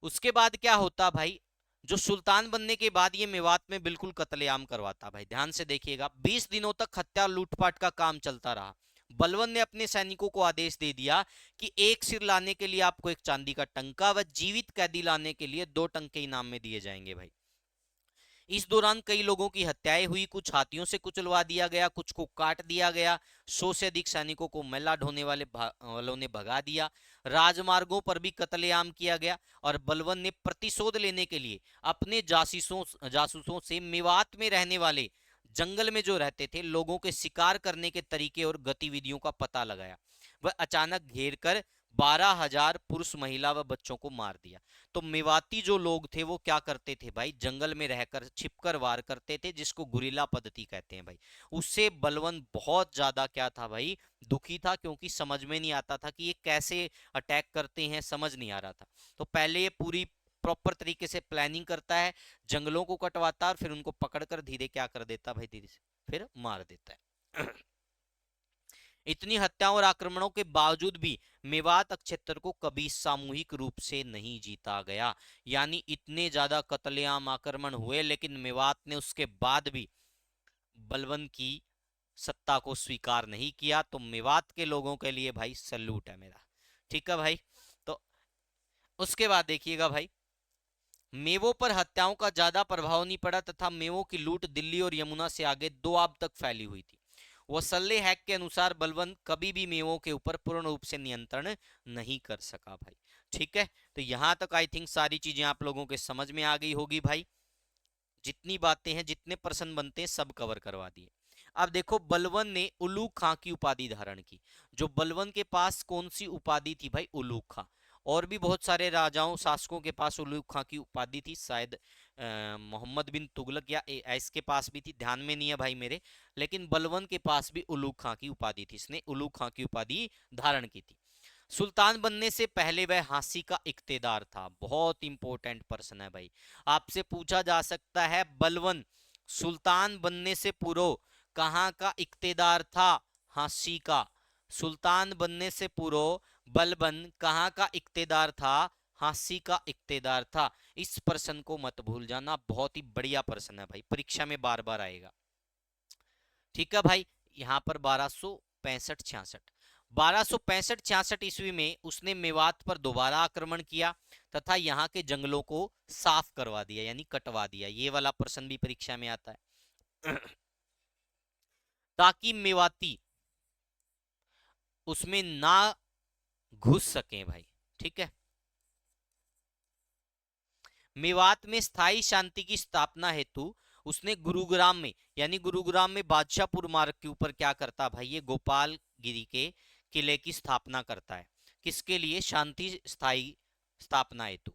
उसके बाद क्या होता भाई? जो सुल्तान बनने के बाद ये मेवात में बिल्कुल कत्लेआम करवाता भाई। ध्यान से देखिएगा, 20 दिनों तक हत्या लूटपाट का काम चलता रहा। बलवन ने अपने सैनिकों को आदेश दे दिया कि एक सिर लाने के लिए आपको एक चांदी का टंका व जीवित कैदी लाने के लिए 2 टंके इनाम में दिए जाएंगे भाई। इस दौरान कई लोगों की हत्याएं हुई, कुछ हाथियों से कुचलवा दिया गया, कुछ को काट दिया गया। 100 से अधिक सैनिकों को मैला ढोने वालों ने भगा दिया। राजमार्गों पर भी कत्लेआम किया गया। और बलवन ने प्रतिशोध लेने के लिए अपने जासूसों से मेवात में रहने वाले जंगल में जो रहते थे लोगों के शिकार करने के तरीके और गतिविधियों का पता लगाया। वह अचानक घेर कर 12,000 पुरुष, महिला व बच्चों को मार दिया। तो मेवाती जो लोग थे वो क्या करते थे भाई? जंगल में रहकर छिपकर वार करते थे, जिसको गुरिल्ला पद्धति कहते हैं भाई। उससे बलवन बहुत ज्यादा क्या था भाई? दुखी था, क्योंकि समझ में नहीं आता था कि ये कैसे अटैक करते हैं, समझ नहीं आ रहा था। तो पहले ये पूरी प्रॉपर तरीके से प्लानिंग करता है, जंगलों को कटवाता है और फिर उनको पकड़कर धीरे क्या कर देता भाई, धीरे से फिर मार देता है। इतनी हत्याओं और आक्रमणों के बावजूद भी मेवात क्षेत्र को कभी सामूहिक रूप से नहीं जीता गया। यानी इतने ज्यादा कत्लेआम आक्रमण हुए लेकिन मेवात ने उसके बाद भी बलबन की सत्ता को स्वीकार नहीं किया। तो मेवात के लोगों के लिए भाई सल्यूट है मेरा। ठीक है भाई। तो उसके बाद देखिएगा भाई, मेवों पर हत्याओं का ज्यादा प्रभाव नहीं पड़ा तथा मेवों की लूट दिल्ली और यमुना से आगे दोआब तक फैली हुई थी। वसल्ले हैक के अनुसार बलबन कभी भी मेवों के ऊपर पूर्ण रूप से नियंत्रण नहीं कर सका भाई। ठीक है, तो यहां तक आई थिंक सारी चीजें आप लोगों के समझ में आ गई होगी भाई। जितनी बातें हैं, जितने प्रश्न बनते हैं, सब कवर करवा दिए। अब देखो, बलबन ने उलूग खां की उपाधि धारण की। जो बलबन के पास कौन सी उपाधि थी भाई? उलूग खां। और भी बहुत सारे राजाओं शासकों के पास उलूग खां की उपाधि थी, शायद मोहम्मद बिन तुगलक या इसके पास भी थी, ध्यान में नहीं है भाई मेरे। लेकिन बलबन के पास भी उलूग खां की उपाधि थी, इसने उलूग खां की उपाधि धारण की थी। सुल्तान बनने से पहले वह हांसी का इक्तेदार था। बहुत इंपॉर्टेंट प्रश्न है भाई, आपसे पूछा जा सकता है, बलबन सुल्तान बनने से पूर्व कहां का इक्तेदार था? हांसी का। सुल्तान बनने से पूर्व बलबन कहां का इक्तेदार था? हांसी का इक्तेदार था। इस प्रश्न को मत भूल जाना, बहुत ही बढ़िया प्रश्न है भाई, परीक्षा में बार बार आएगा। ठीक है भाई। यहां पर 1265-66 1265-66 ईस्वी में उसने मेवात पर दोबारा आक्रमण किया तथा यहां के जंगलों को साफ करवा दिया, यानी कटवा दिया। ये वाला प्रश्न भी परीक्षा में आता है। ताकि मेवाती उसमें ना घुस सके भाई। ठीक है। मेवात में स्थायी शांति की स्थापना हेतु उसने गुरुग्राम में, यानी गुरुग्राम में बादशाहपुर मार्ग के ऊपर क्या करता भाई? ये गोपालगिरी के किले की स्थापना करता है। किसके लिए? शांति स्थायी स्थापना हेतु।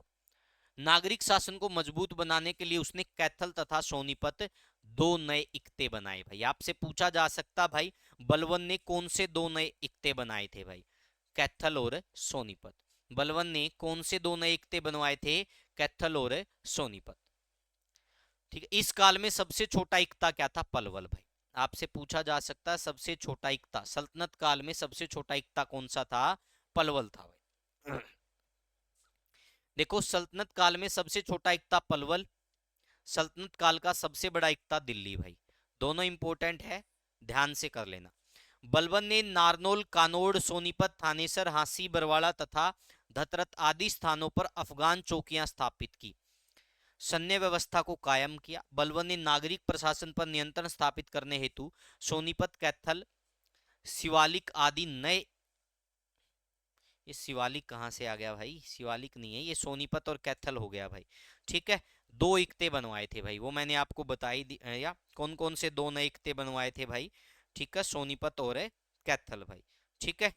नागरिक शासन को मजबूत बनाने के लिए उसने कैथल तथा सोनीपत दो नए इक्ते बनाए भाई। आपसे पूछा जा सकता भाई, बलबन ने कौन से दो नए इक्ते बनाए थे भाई? कैथल और सोनीपत। बलबन ने कौन से दो नए इक्ते बनवाए थे? कैथल और सोनीपत। ठीक है। इस काल में सबसे छोटा इक्ता क्या था? पलवल भाई। आपसे पूछा जा सकता है, सबसे छोटा इक्ता सल्तनत काल में सबसे छोटा इक्ता कौन सा था? पलवल था भाई। देखो, सल्तनत काल में सबसे छोटा इक्ता पलवल, सल्तनत काल का सबसे बड़ा इक्ता दिल्ली भाई। दोनों इंपॉर्टेंट है, ध्यान से कर लेना। बलबन ने नारनौल, कानोड़, सोनीपत, थानेसर, हांसी, बरवाड़ा तथा धतरत आदि स्थानों पर अफगान चौकियां स्थापित की, सैन्य व्यवस्था को कायम किया। बलबन ने नागरिक प्रशासन पर नियंत्रण स्थापित करने हेतु सोनीपत, कैथल, शिवालिक आदि नए, ये शिवालिक कहाँ से आ गया भाई? शिवालिक नहीं है ये, सोनीपत और कैथल हो गया भाई। ठीक है। दो इक्ते बनवाए थे भाई, वो मैंने आपको बताई या कौन कौन से दो नए इक्ते बनवाए थे भाई? ठीक है, सोनीपत और कैथल भाई। ठीक है,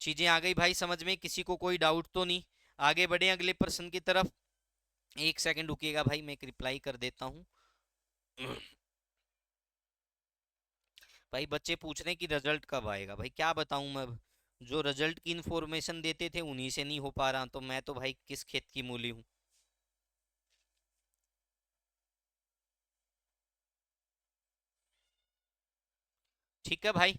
चीजें आ गई भाई समझ में? किसी को कोई डाउट तो नहीं? आगे बढ़े अगले प्रश्न की तरफ। एक सेकंड रुकिएगा भाई, मैं एक रिप्लाई कर देता हूँ। भाई बच्चे पूछ रहे हैं कि रिजल्ट कब आएगा। भाई क्या बताऊं मैं अब? जो रिजल्ट की इंफॉर्मेशन देते थे उन्हीं से नहीं हो पा रहा, तो मैं तो भाई किस खेत की मूली हूँ। ठीक है भाई।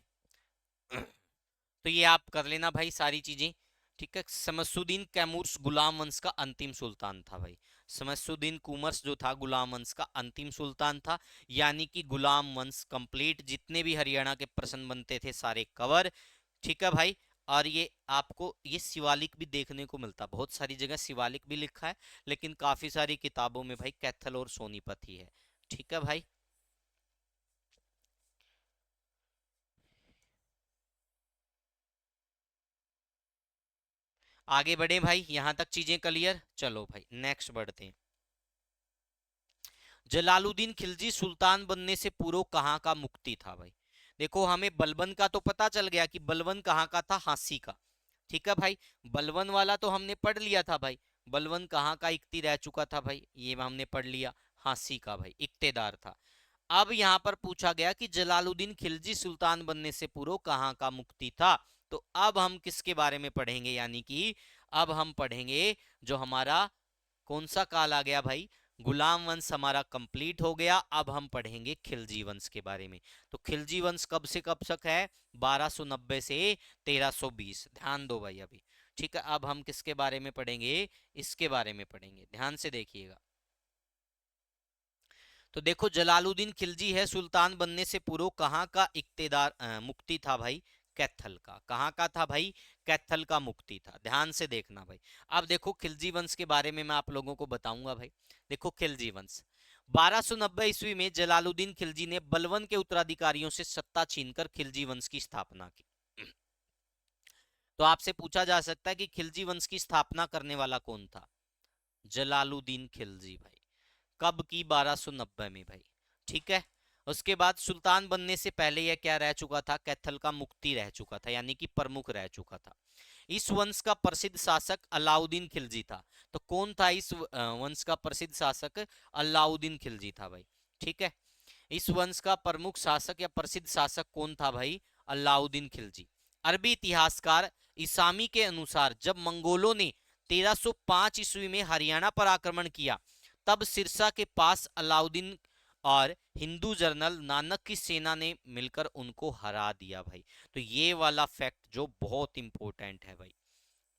तो ये आप कर लेना भाई सारी चीजें। ठीक है। शमसुद्दीन कैमूर्स गुलाम वंश का अंतिम सुल्तान था भाई। शमसुद्दीन कुमर्स जो था गुलाम वंश का अंतिम सुल्तान था। यानी कि गुलाम वंश कंप्लीट, जितने भी हरियाणा के प्रश्न बनते थे सारे कवर। ठीक है भाई। और ये आपको ये शिवालिक भी देखने को मिलता, बहुत सारी जगह शिवालिक भी लिखा है, लेकिन काफी सारी किताबों में भाई कैथल और सोनीपत ही है। ठीक है भाई। आगे बढ़े भाई, यहां तक चीजें क्लियर? चलो भाई नेक्स्ट बढ़ते हैं। जलालुद्दीन खिलजी सुल्तान बनने से पूर्व कहाँ का मुक्ति था भाई? देखो, हमें बलबन का तो पता चल गया कि बलबन कहाँ का था, हांसी का। ठीक है भाई। बलबन वाला तो हमने पढ़ लिया था भाई, बलबन कहाँ का इक्ती रह चुका था भाई, ये हमने पढ़ लिया, हांसी का भाई इक्तेदार था। अब यहां पर पूछा गया कि जलालुद्दीन खिलजी सुल्तान बनने से पूर्व कहाँ का मुक्ति था। तो अब हम किसके बारे में पढ़ेंगे? यानी कि अब हम पढ़ेंगे जो हमारा कौन सा काल आ गया भाई, गुलाम वंश हमारा कंप्लीट हो गया। अब हम पढ़ेंगे खिलजी वंश के बारे में। तो खिलजी वंश कब से कब तक है, 1290 से 1320। ध्यान दो भाई अभी, ठीक है। अब हम किसके बारे में पढ़ेंगे, इसके बारे में पढ़ेंगे, ध्यान से देखिएगा। तो देखो, जलालुद्दीन खिलजी है, सुल्तान बनने से पूर्व कहाँ का इक्तेदार मुक्ति था भाई, कैथल का। कहाँ का था भाई, कैथल का मुक्ति था। ध्यान से देखना भाई। अब देखो खिलजी वंश के बारे में मैं आप लोगों को बताऊंगा भाई। देखो खिलजी वंश 1290 ईस्वी में जलालुद्दीन खिलजी ने बलवन के उत्तराधिकारियों से सत्ता छीनकर खिलजी वंश की स्थापना की। तो आपसे पूछा जा सकता है कि खिलजी वंश की स्थापना करने वाला कौन था, जलालुद्दीन खिलजी भाई। कब की, 1290 में भाई, ठीक है। उसके बाद सुल्तान बनने से पहले यह क्या रह चुका था, कैथल का मुक्ति रह चुका था, यानी कि प्रमुख रह चुका था। इस वंश का प्रसिद्ध शासक अलाउद्दीन खिलजी था। तो कौन था इस वंश का प्रसिद्ध शासक, अलाउद्दीन खिलजी था भाई, ठीक है। इस वंश का प्रमुख शासक या प्रसिद्ध शासक कौन था भाई, अलाउद्दीन खिलजी। अरबी इतिहासकार इसामी के अनुसार जब मंगोलों ने 1305 ईस्वी में हरियाणा पर आक्रमण किया, तब सिरसा के पास अलाउद्दीन और हिंदू जनरल नानक की सेना ने मिलकर उनको हरा दिया भाई। तो ये वाला फैक्ट जो बहुत इंपॉर्टेंट है भाई,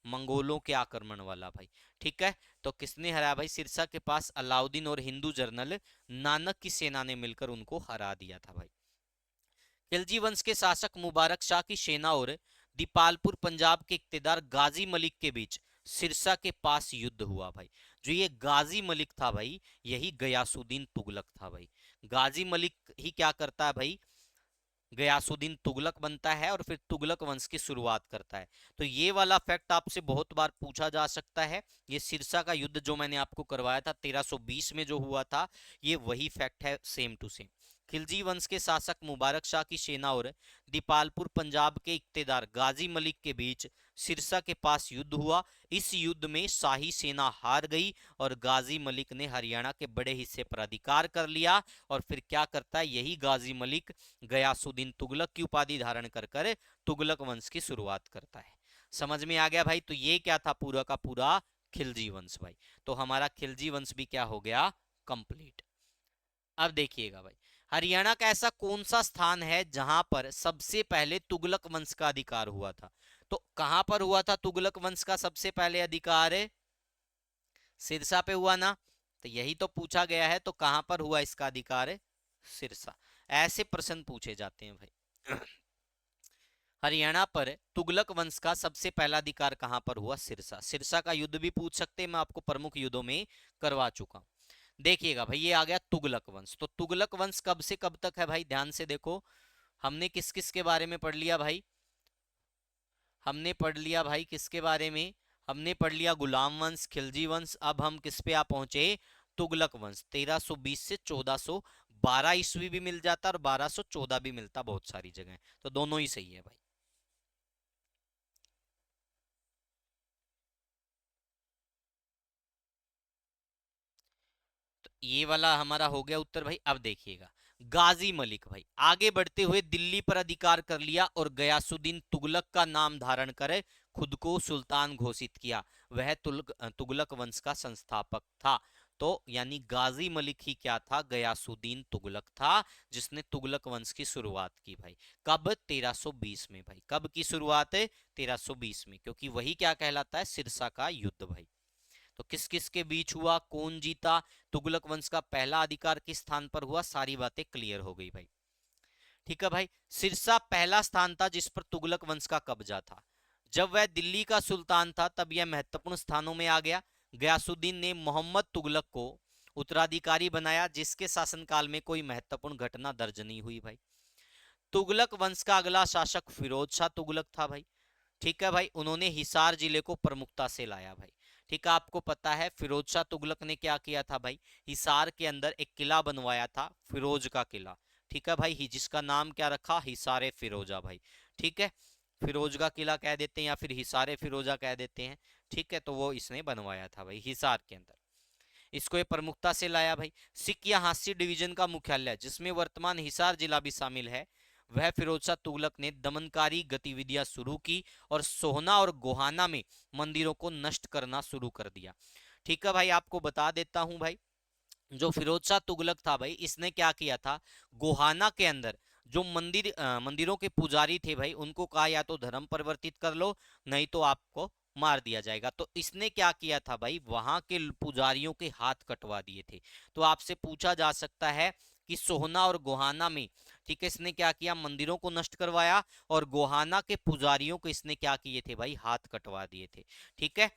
मंगोलों के आक्रमण वाला भाई, ठीक है। तो किसने हराया भाई, सिरसा के पास अलाउद्दीन और हिंदू जनरल नानक की सेना ने मिलकर उनको हरा दिया था भाई। खिलजी वंश के शासक मुबारक शाह की सेना और दीपालपुर पंजाब के इक्तेदार गाजी मलिक के बीच सिरसा के पास युद्ध हुआ भाई। जो ये गाजी मलिक था भाई, यही गयासुद्दीन तुगलक था भाई। गाजी मलिक ही क्या करता है भाई, गयासुद्दीन तुगलक बनता है और फिर तुगलक वंश की शुरुआत करता है। तो ये वाला फैक्ट आपसे बहुत बार पूछा जा सकता है। ये सिरसा का युद्ध जो मैंने आपको करवाया था 1320 में जो हुआ था, ये वही फैक्ट है, सेम टू सेम। खिलजी वंश के शासक मुबारक शाह की सेना और दीपालपुर पंजाब के इक्तेदार गाजी मलिक के बीच सिरसा के पास युद्ध हुआ। इस युद्ध में शाही सेना हार गई और गाजी मलिक ने हरियाणा के बड़े हिस्से पर अधिकार कर लिया। और फिर क्या करता है यही गाजी मलिक, गयासुद्दीन तुगलक की उपाधि धारण कर कर तुगलक वंश की शुरुआत करता है। समझ में आ गया भाई। तो ये क्या था, पूरा का पूरा खिलजी वंश भाई। तो हमारा खिलजी वंश भी क्या हो गया, कंप्लीट। अब देखिएगा भाई, हरियाणा का ऐसा कौन सा स्थान है जहां पर सबसे पहले तुगलक वंश का अधिकार हुआ था। तो कहां पर हुआ था तुगलक वंश का सबसे पहले अधिकार है, सिरसा पे हुआ ना। तो यही तो पूछा गया है, तो कहां पर हुआ इसका अधिकार है, सिरसा। ऐसे प्रश्न पूछे जाते हैं भाई। हरियाणा पर तुगलक वंश का सबसे पहला अधिकार कहां पर हुआ, सिरसा। सिरसा का युद्ध भी पूछ सकते हैं, मैं आपको प्रमुख युद्धों में करवा चुका हूं। देखिएगा भाई, ये आ गया तुगलक वंश। तो तुगलक वंश कब से कब तक है भाई, ध्यान से देखो। हमने किस किस के बारे में पढ़ लिया भाई, हमने पढ़ लिया भाई किसके बारे में, हमने पढ़ लिया गुलाम वंश, खिलजी वंश। अब हम किस पे आ पहुंचे, तुगलक वंश। 1320 से 1412 ईस्वी भी मिल जाता और 1214 भी मिलता बहुत सारी जगह, तो दोनों ही सही है भाई। तो ये वाला हमारा हो गया उत्तर भाई। अब देखिएगा, गाजी मलिक भाई आगे बढ़ते हुए दिल्ली पर अधिकार कर लिया और गयासुद्दीन तुगलक का नाम धारण कर खुद को सुल्तान घोषित किया। वह तुगलक वंश का संस्थापक था। तो यानी गाजी मलिक ही क्या था, गयासुद्दीन तुगलक था, जिसने तुगलक वंश की शुरुआत की भाई। कब, 1320 में भाई। कब की शुरुआत है, 1320 में, क्योंकि वही क्या कहलाता है, सिरसा का युद्ध भाई। तो किस किस के बीच हुआ, कौन जीता, तुगलक वंश का पहला अधिकार किस स्थान पर हुआ, सारी बातें क्लियर हो गई भाई। ठीक है भाई। सिरसा पहला स्थान था जिस पर तुगलक वंश का कब्जा था। जब वह दिल्ली का सुल्तान था तब यह महत्वपूर्ण स्थानों में आ गया। गयासुद्दीन ने मोहम्मद तुगलक को उत्तराधिकारी बनाया, जिसके शासनकाल में कोई महत्वपूर्ण घटना दर्ज नहीं हुई भाई। तुगलक वंश का अगला शासक फिरोज शाह तुगलक था भाई। ठीक है भाई, उन्होंने हिसार जिले को प्रमुखता से लाया भाई। ठीक है, आपको पता है फिरोज शाह तुगलक ने क्या किया था भाई, हिसार के अंदर एक किला बनवाया था, फिरोज का किला। ठीक है भाई, जिसका नाम क्या रखा, हिसारे फिरोजा भाई। ठीक है, फिरोज का किला कह देते हैं या फिर हिसारे फिरोजा कह देते हैं। ठीक है, तो वो इसने बनवाया था भाई हिसार के अंदर। इसको ये प्रमुखता से लाया भाई। सिख या हास्य डिवीजन का मुख्यालय, जिसमें वर्तमान हिसार जिला भी शामिल है, वह फिरोज शाह तुगलक ने दमनकारी गतिविधियां शुरू की और सोहना और गोहाना में मंदिरों को नष्ट करना शुरू कर दिया। ठीक है भाई, आपको बता देता हूं भाई, जो फिरोज शाह तुगलक था भाई, इसने क्या किया था, गोहाना के अंदर जो मंदिरों के पुजारी थे भाई, उनको कहा या तो धर्म परिवर्तित कर लो, नहीं तो आपको मार दिया जाएगा। तो इसने क्या किया था भाई, वहां के पुजारियों के हाथ कटवा दिए थे। तो आपसे पूछा जा सकता है कि सोहना और गोहाना में, ठीक है, इसने क्या किया, मंदिरों को नष्ट करवाया, और गोहाना के पुजारियों को इसने क्या किए थे भाई, हाथ कटवा दिए थे। ठीक है,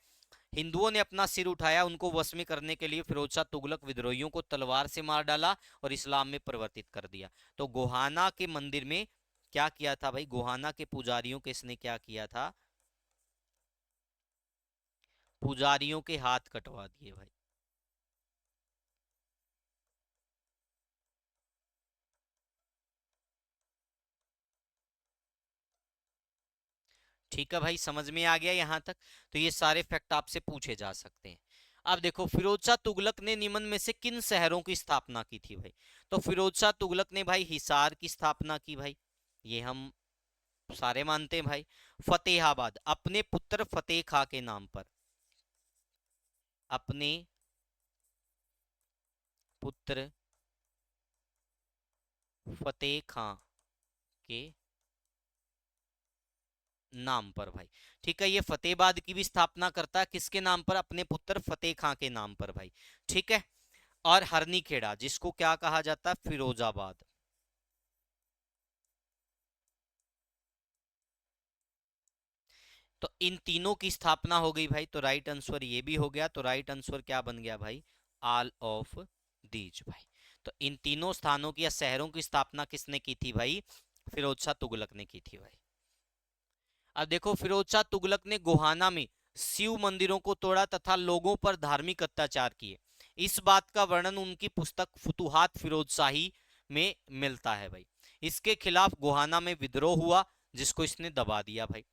हिंदुओं ने अपना सिर उठाया, उनको वश में करने के लिए फिरोज शाह तुगलक विद्रोहियों को तलवार से मार डाला और इस्लाम में परिवर्तित कर दिया। तो गोहाना के मंदिर में क्या किया था भाई, गोहाना के पुजारियों के इसने क्या किया था, पुजारियों के हाथ कटवा दिए भाई। ठीक है भाई, समझ में आ गया यहां तक। तो ये सारे फैक्ट आपसे पूछे जा सकते हैं। अब देखो, फिरोज शाह तुगलक ने निम्न में से किन शहरों की स्थापना की थी भाई। तो फिरोज शाह तुगलक ने भाई हिसार की स्थापना की भाई, ये हम सारे मानते हैं भाई। फतेहाबाद अपने पुत्र फतेह खां के नाम पर, अपने पुत्र फतेह खां के नाम पर भाई। ठीक है, ये फतेहाबाद की भी स्थापना करता है, किसके नाम पर, अपने पुत्र फतेह खां के नाम पर भाई। ठीक है, और हरनी खेड़ा जिसको क्या कहा जाता है, फिरोजाबाद। तो इन तीनों की स्थापना हो गई भाई, तो राइट आंसर ये भी हो गया। तो राइट आंसर क्या बन गया भाई, ऑल ऑफ दीज भाई। तो इन तीनों स्थानों की या शहरों की स्थापना किसने की थी भाई, फिरोज शाह तुगलक ने की थी भाई। अब देखो, फिरोज शाह तुगलक ने गोहाना में शिव मंदिरों को तोड़ा तथा लोगों पर धार्मिक अत्याचार किए। इस बात का वर्णन उनकी पुस्तक फुतुहात फिरोज शाही में मिलता है भाई। इसके खिलाफ गोहाना में विद्रोह हुआ, जिसको इसने दबा दिया भाई।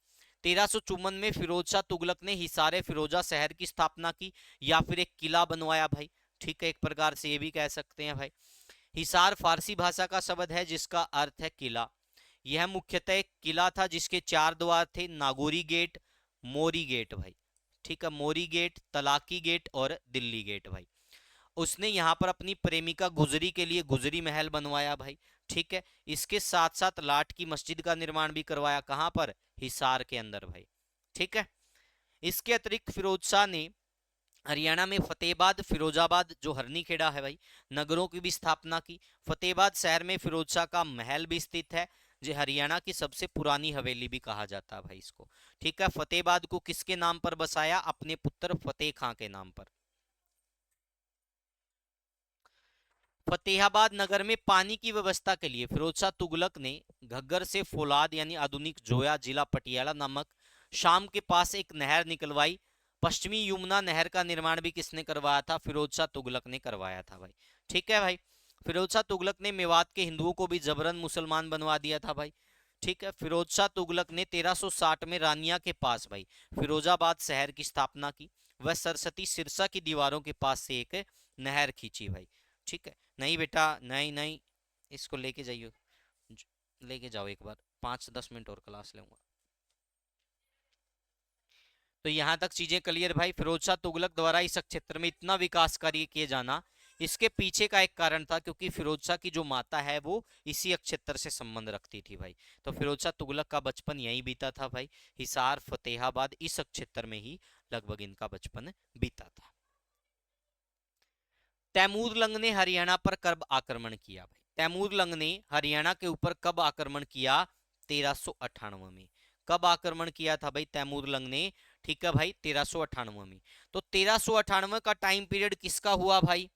1354 में फिरोज शाह तुगलक ने हिसारे फिरोजा शहर की स्थापना की, या फिर एक किला बनवाया भाई। ठीक है, एक प्रकार से ये भी कह सकते हैं भाई। हिसार फारसी भाषा का शब्द है जिसका अर्थ है किला। यह मुख्यतः एक किला था जिसके चार द्वार थे, नागौरी गेट, मोरी गेट भाई। ठीक है, मोरी गेट, तलाकी गेट और दिल्ली गेट भाई। उसने यहाँ पर अपनी प्रेमिका गुजरी के लिए गुजरी महल बनवाया भाई। ठीक है, इसके साथ साथ लाट की मस्जिद का निर्माण भी करवाया, कहां पर, हिसार के अंदर भाई। ठीक है, इसके अतिरिक्त फिरोज शाह ने हरियाणा में फतेहाबाद, फिरोजाबाद जो हरनी खेड़ा है भाई, नगरों की भी स्थापना की। फतेहाबाद शहर में फिरोज शाह का महल भी स्थित है, जो हरियाणा की सबसे पुरानी हवेली भी कहा जाता है भाई इसको। ठीक है, फतेहाबाद को किसके नाम पर बसाया, अपने पुत्र फतेह खां के नाम पर। फतेहाबाद नगर में पानी की व्यवस्था के लिए फिरोज शाह तुगलक ने घग्गर से फौलाद यानी आधुनिक जोया जिला पटियाला नामक शाम के पास एक नहर निकलवाई। पश्चिमी यमुना नहर का निर्माण भी किसने करवाया था, फिरोज शाह तुगलक ने करवाया था भाई। ठीक है भाई, फिरोज शाह तुगलक ने मेवात के हिंदुओं को भी जबरन मुसलमान बनवा दिया था भाई। ठीक है, फिरोज शाह तुगलक ने 1360 में रानिया के पास भाई फिरोजाबाद शहर की स्थापना की। वह सरस्वती सिरसा की दीवारों के पास से एक नहर खींची भाई। ठीक है, नहीं बेटा, नहीं नहीं, इसको लेके जाइयो, लेके जाओ एक बार, 5-10 मिनट और क्लास लूंगा। तो यहाँ तक चीजें क्लियर भाई। फिरोज शाह तुगलक द्वारा इस क्षेत्र में इतना विकास कार्य किए जाना, इसके पीछे का एक कारण था, क्योंकि फिरोज शाह की जो माता है वो इसी क्षेत्र से संबंध रखती थी भाई। तो फिरोज शाह तुगलक का बचपन यहीं बीता था भाई, हिसार फतेहाबाद इस क्षेत्र में ही लगभग इनका बचपन बीता था। तैमूर लंग ने हरियाणा पर कब आक्रमण किया भाई, तैमूर लंग ने हरियाणा के ऊपर कब आक्रमण किया, 1398 में। कब आक्रमण किया था भाई तैमूर लंग ने, ठीक है भाई, 1398 में। तो 1398 का टाइम पीरियड किसका हुआ भाई,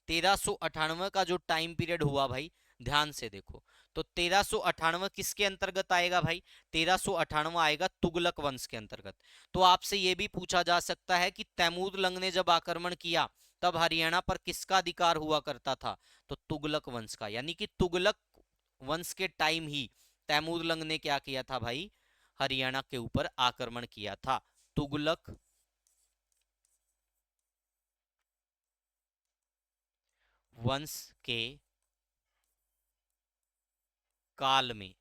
1398 का जो टाइम पीरियड हुआ भाई, ध्यान से देखो। तो 1398 किसके अंतर्गत आएगा भाई, 1398 आएगा तुगलक वंश के अंतर्गत। तो आपसे यह भी पूछा जा सकता है कि तैमूर लंग ने जब आक्रमण किया तब हरियाणा पर किसका अधिकार हुआ करता था, तो तुगलक वंश का। यानी कि तुगलक वंश के टाइम ही तैमूर लंग ने क्या किया था भाई, हरियाणा के ऊपर आक्रमण किया था। तुगलक वंश के काल में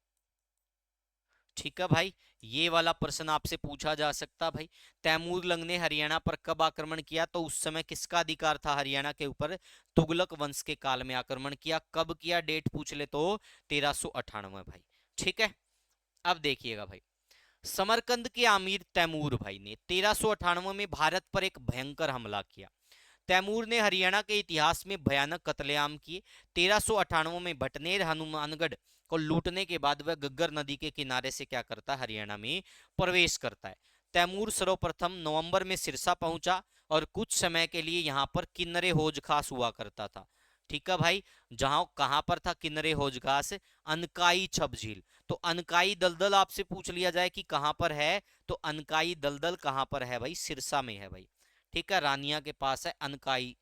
ठीक है भाई, ये वाला प्रश्न आपसे पूछा जा सकता भाई। तैमूर लंग ने हरियाणा पर कब आक्रमण किया? तो उस समय किसका अधिकार था हरियाणा के ऊपर? तुगलक वंश के काल में आक्रमण किया। कब किया, डेट पूछ ले तो 1398 भाई। ठीक है, अब देखिएगा भाई, समरकंद के आमिर तैमूर भाई ने 1398 में भारत पर एक भयंकर हमला किया। तैमूर ने हरियाणा के इतिहास में भयानक कत्लेआम किए। 1398 में भटनेर हनुमानगढ़ को लूटने के बाद वह गग्गर नदी के किनारे से क्या करता है, हरियाणा में प्रवेश करता है। तैमूर सर्वप्रथम नवंबर में सिरसा पहुंचा और कुछ समय के लिए यहां पर किन्नरे होज खास हुआ करता था। ठीक है भाई, जहां कहां पर था किन्नरे होज खास? अनकाई छब झील। तो अनकाई दलदल आपसे पूछ लिया जाए कि कहां पर है, तो अनकाई दलदल कहां पर है भाई? सिरसा में है भाई। ठीक है, रानिया के पास है अनकाई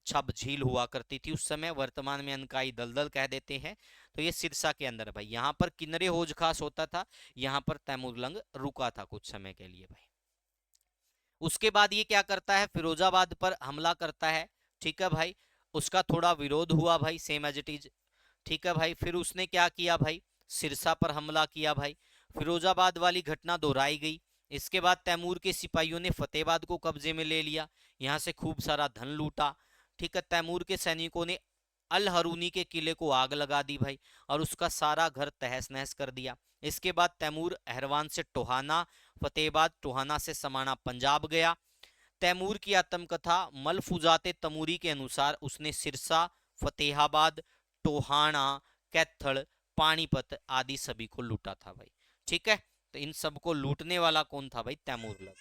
छब झील हुआ करती थी उस समय, वर्तमान में अनकाई दलदल कह देते हैं। तो ये सिरसा के अंदर है भाई, यहाँ पर किन्नरे होज खास होता था, यहाँ पर तैमूरलंग रुका था कुछ समय के लिए भाई। उसके बाद ये क्या करता है, फिरोजाबाद पर हमला करता है। ठीक है भाई, उसका थोड़ा विरोध हुआ भाई, सेम एज इट इज। ठीक है भाई, फिर उसने क्या किया भाई, सिरसा पर हमला किया भाई। फिरोजाबाद वाली घटना दोहराई गई। इसके बाद तैमूर के सिपाहियों ने फतेहाबाद को कब्जे में ले लिया, यहाँ से खूब सारा धन लूटा। ठीक है, तैमूर के सैनिकों ने अल हरूनी के किले को आग लगा दी भाई, और उसका सारा घर तहस नहस कर दिया। इसके बाद तैमूर अहरवान से टोहाना, फतेहाबाद, टोहाना से समाना पंजाब गया। तैमूर की आत्मकथा मलफूजाते तमूरी के अनुसार उसने सिरसा, फतेहाबाद, टोहाना, कैथल, पानीपत आदि सभी को लूटा था भाई। ठीक है, तो इन सबको लूटने वाला कौन था भाई? तैमूर लग।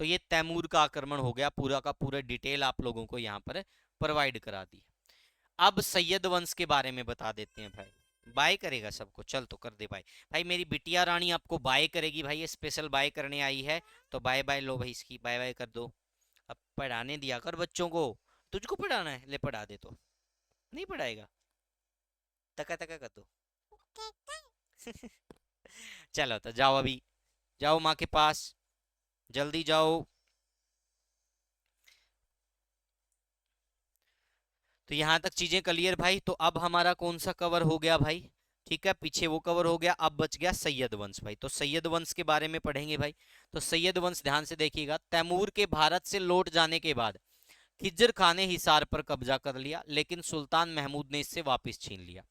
तो ये तैमूर का आक्रमण हो गया, पूरा का पूरा डिटेल आप लोगों को यहाँ पर प्रोवाइड करा दी। अब सैयद वंश के बारे में बता देते हैं भाई। बाय करेगा सबको, चल तो कर दे बाय। भाई मेरी बिटिया रानी आपको बाय करेगी भाई, ये स्पेशल बाय करने आई है। तो बाय बाय लो भाई, इसकी बाय बाय कर दो। अब पढ़ाने दिया कर बच्चों को। तुझको पढ़ाना है, ले पढ़ा दे। तो नहीं पढ़ाएगा, तका तका कर दो। चलो तो जाओ, अभी जाओ माँ के पास, जल्दी जाओ। तो यहाँ तक चीजें क्लियर भाई। तो अब हमारा कौन सा कवर हो गया भाई? ठीक है, पीछे वो कवर हो गया, अब बच गया सैयद वंश भाई। तो सैयद वंश के बारे में पढ़ेंगे भाई। तो सैयद वंश ध्यान से देखिएगा। तैमूर के भारत से लौट जाने के बाद खिज्र खान ने हिसार पर कब्जा कर लिया, लेकिन सुल्तान महमूद ने इससे वापस छीन लिया।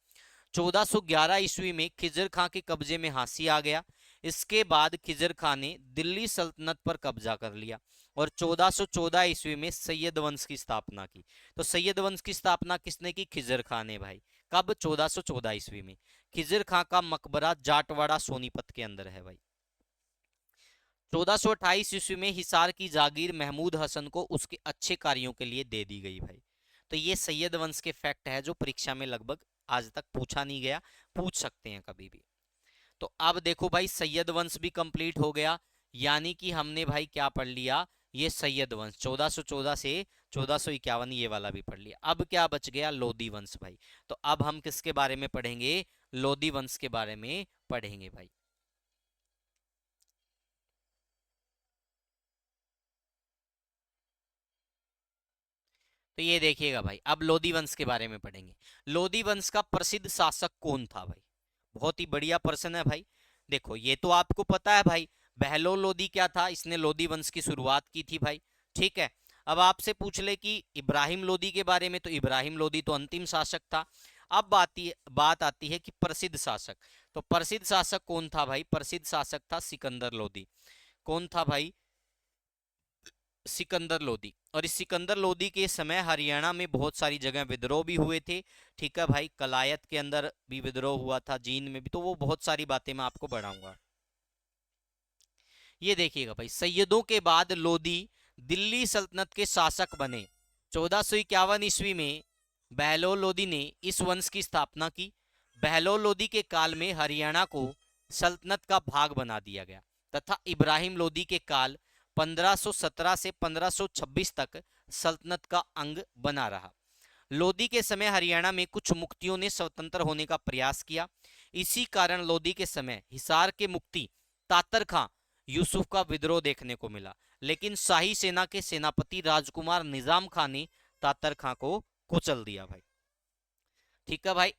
1411 ईस्वी में खिजर खां के कब्जे में हांसी आ गया। इसके बाद खिजर खां ने दिल्ली सल्तनत पर कब्जा कर लिया और 1414 ईस्वी में सैयद वंश की स्थापना की। तो सैयद वंश की स्थापना किसने की? खिजर खां ने भाई। कब? 1414 ईस्वी में। खिजर खां का मकबरा जाटवाड़ा सोनीपत के अंदर है भाई। 1428 ईस्वी में हिसार की जागीर महमूद हसन को उसके अच्छे कार्यों के लिए दे दी गई भाई। तो ये सैयद वंश के फैक्ट है जो परीक्षा में लगभग आज तक पूछा नहीं गया, पूछ सकते हैं कभी भी। तो अब देखो भाई, सैयद वंश भी कंप्लीट हो गया, यानी कि हमने भाई क्या पढ़ लिया, ये सैयद वंश 1414 से 1451 ये वाला भी पढ़ लिया। अब क्या बच गया? लोधी वंश भाई। तो अब हम किसके बारे में पढ़ेंगे? लोधी वंश के बारे में पढ़ेंगे भाई। तो ये देखिएगा भाई, अब लोधी वंश के बारे में पढ़ेंगे। लोधी वंश का प्रसिद्ध शासक कौन था भाई? बहुत ही बढ़िया प्रश्न है भाई। देखो ये तो आपको पता है भाई, बहलोल लोधी क्या था, इसने लोधी वंश की शुरुआत की थी भाई। ठीक है, अब आपसे पूछ ले कि इब्राहिम लोधी के बारे में, तो इब्राहिम लोधी तो अंतिम शासक था। अब बात आती है कि प्रसिद्ध शासक। तो प्रसिद्ध शासक कौन था भाई? प्रसिद्ध शासक था सिकंदर लोधी। कौन था भाई? सिकंदर लोधी। और इस सिकंदर लोधी के समय हरियाणा में बहुत सारी जगह विद्रोह भी हुए थे। ठीक है भाई, कलायत के अंदर भी विद्रोह हुआ था, जींद में भी। तो वो बहुत सारी बातें मैं आपको बढ़ाऊंगा। ये देखिएगा भाई, सैयदों के बाद लोधी दिल्ली सल्तनत के शासक बने। 1451 ईस्वी में बहलोल लोधी ने इस वंश की स्थापना की। बहलोल लोधी के काल में हरियाणा को सल्तनत का भाग बना दिया गया तथा इब्राहिम लोधी के काल 1517 से 1526 तक सल्तनत का अंग बना रहा। लोधी के समय हरियाणा में कुछ मुक्तियों ने स्वतंत्र होने का प्रयास किया। इसी कारण लोधी के समय हिसार के मुक्ति तातर खां यूसुफ का विद्रोह देखने को मिला, लेकिन शाही सेना के सेनापति राजकुमार निजाम खान ने तातर खां को कुचल दिया भाई। ठीक है भाई,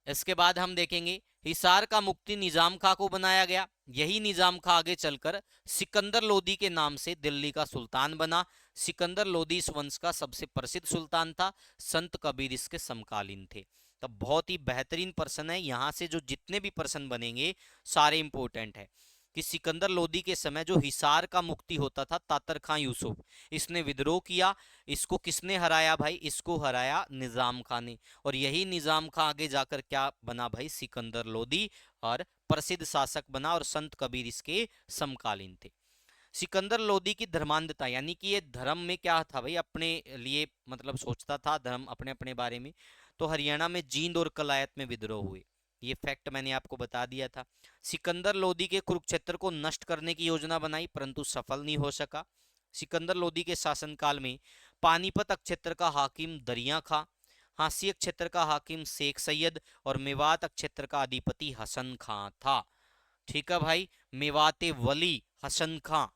इसके बाद हम देखेंगे हिसार का मुक्ति निजाम खां को बनाया गया। यही निजाम खां आगे चलकर सिकंदर लोदी के नाम से दिल्ली का सुल्तान बना। सिकंदर लोदी इस वंश का सबसे प्रसिद्ध सुल्तान था। संत कबीर इसके समकालीन थे। तो बहुत ही बेहतरीन प्रश्न है। यहां से जो जितने भी प्रश्न बनेंगे सारे इंपॉर्टेंट है कि सिकंदर लोदी के समय जो हिसार का मुक्ति होता था, तातर खां यूसुफ इसने विद्रोह किया। इसको किसने हराया भाई? इसको हराया निजाम खां ने। और यही निजाम खां आगे जाकर क्या बना भाई? सिकंदर लोदी, और प्रसिद्ध शासक बना और संत कबीर इसके समकालीन थे। सिकंदर लोदी की धर्मांधता, यानी कि ये धर्म में क्या था भाई, अपने लिए मतलब सोचता था धर्म अपने अपने बारे में। तो हरियाणा में जींद और कलायत में विद्रोह हुए, ये फैक्ट मैंने आपको बता दिया था। सिकंदर लोदी के कुरुक्षेत्र को नष्ट करने की योजना बनाई परंतु सफल नहीं हो सका। सिकंदर लोदी के शासनकाल में पानीपत क्षेत्र का हाकिम दरिया खां, हांसी क्षेत्र का हाकिम शेख सैयद और मेवात क्षेत्र का अधिपति हसन खां था। ठीक है भाई, मेवाते वली हसन खां।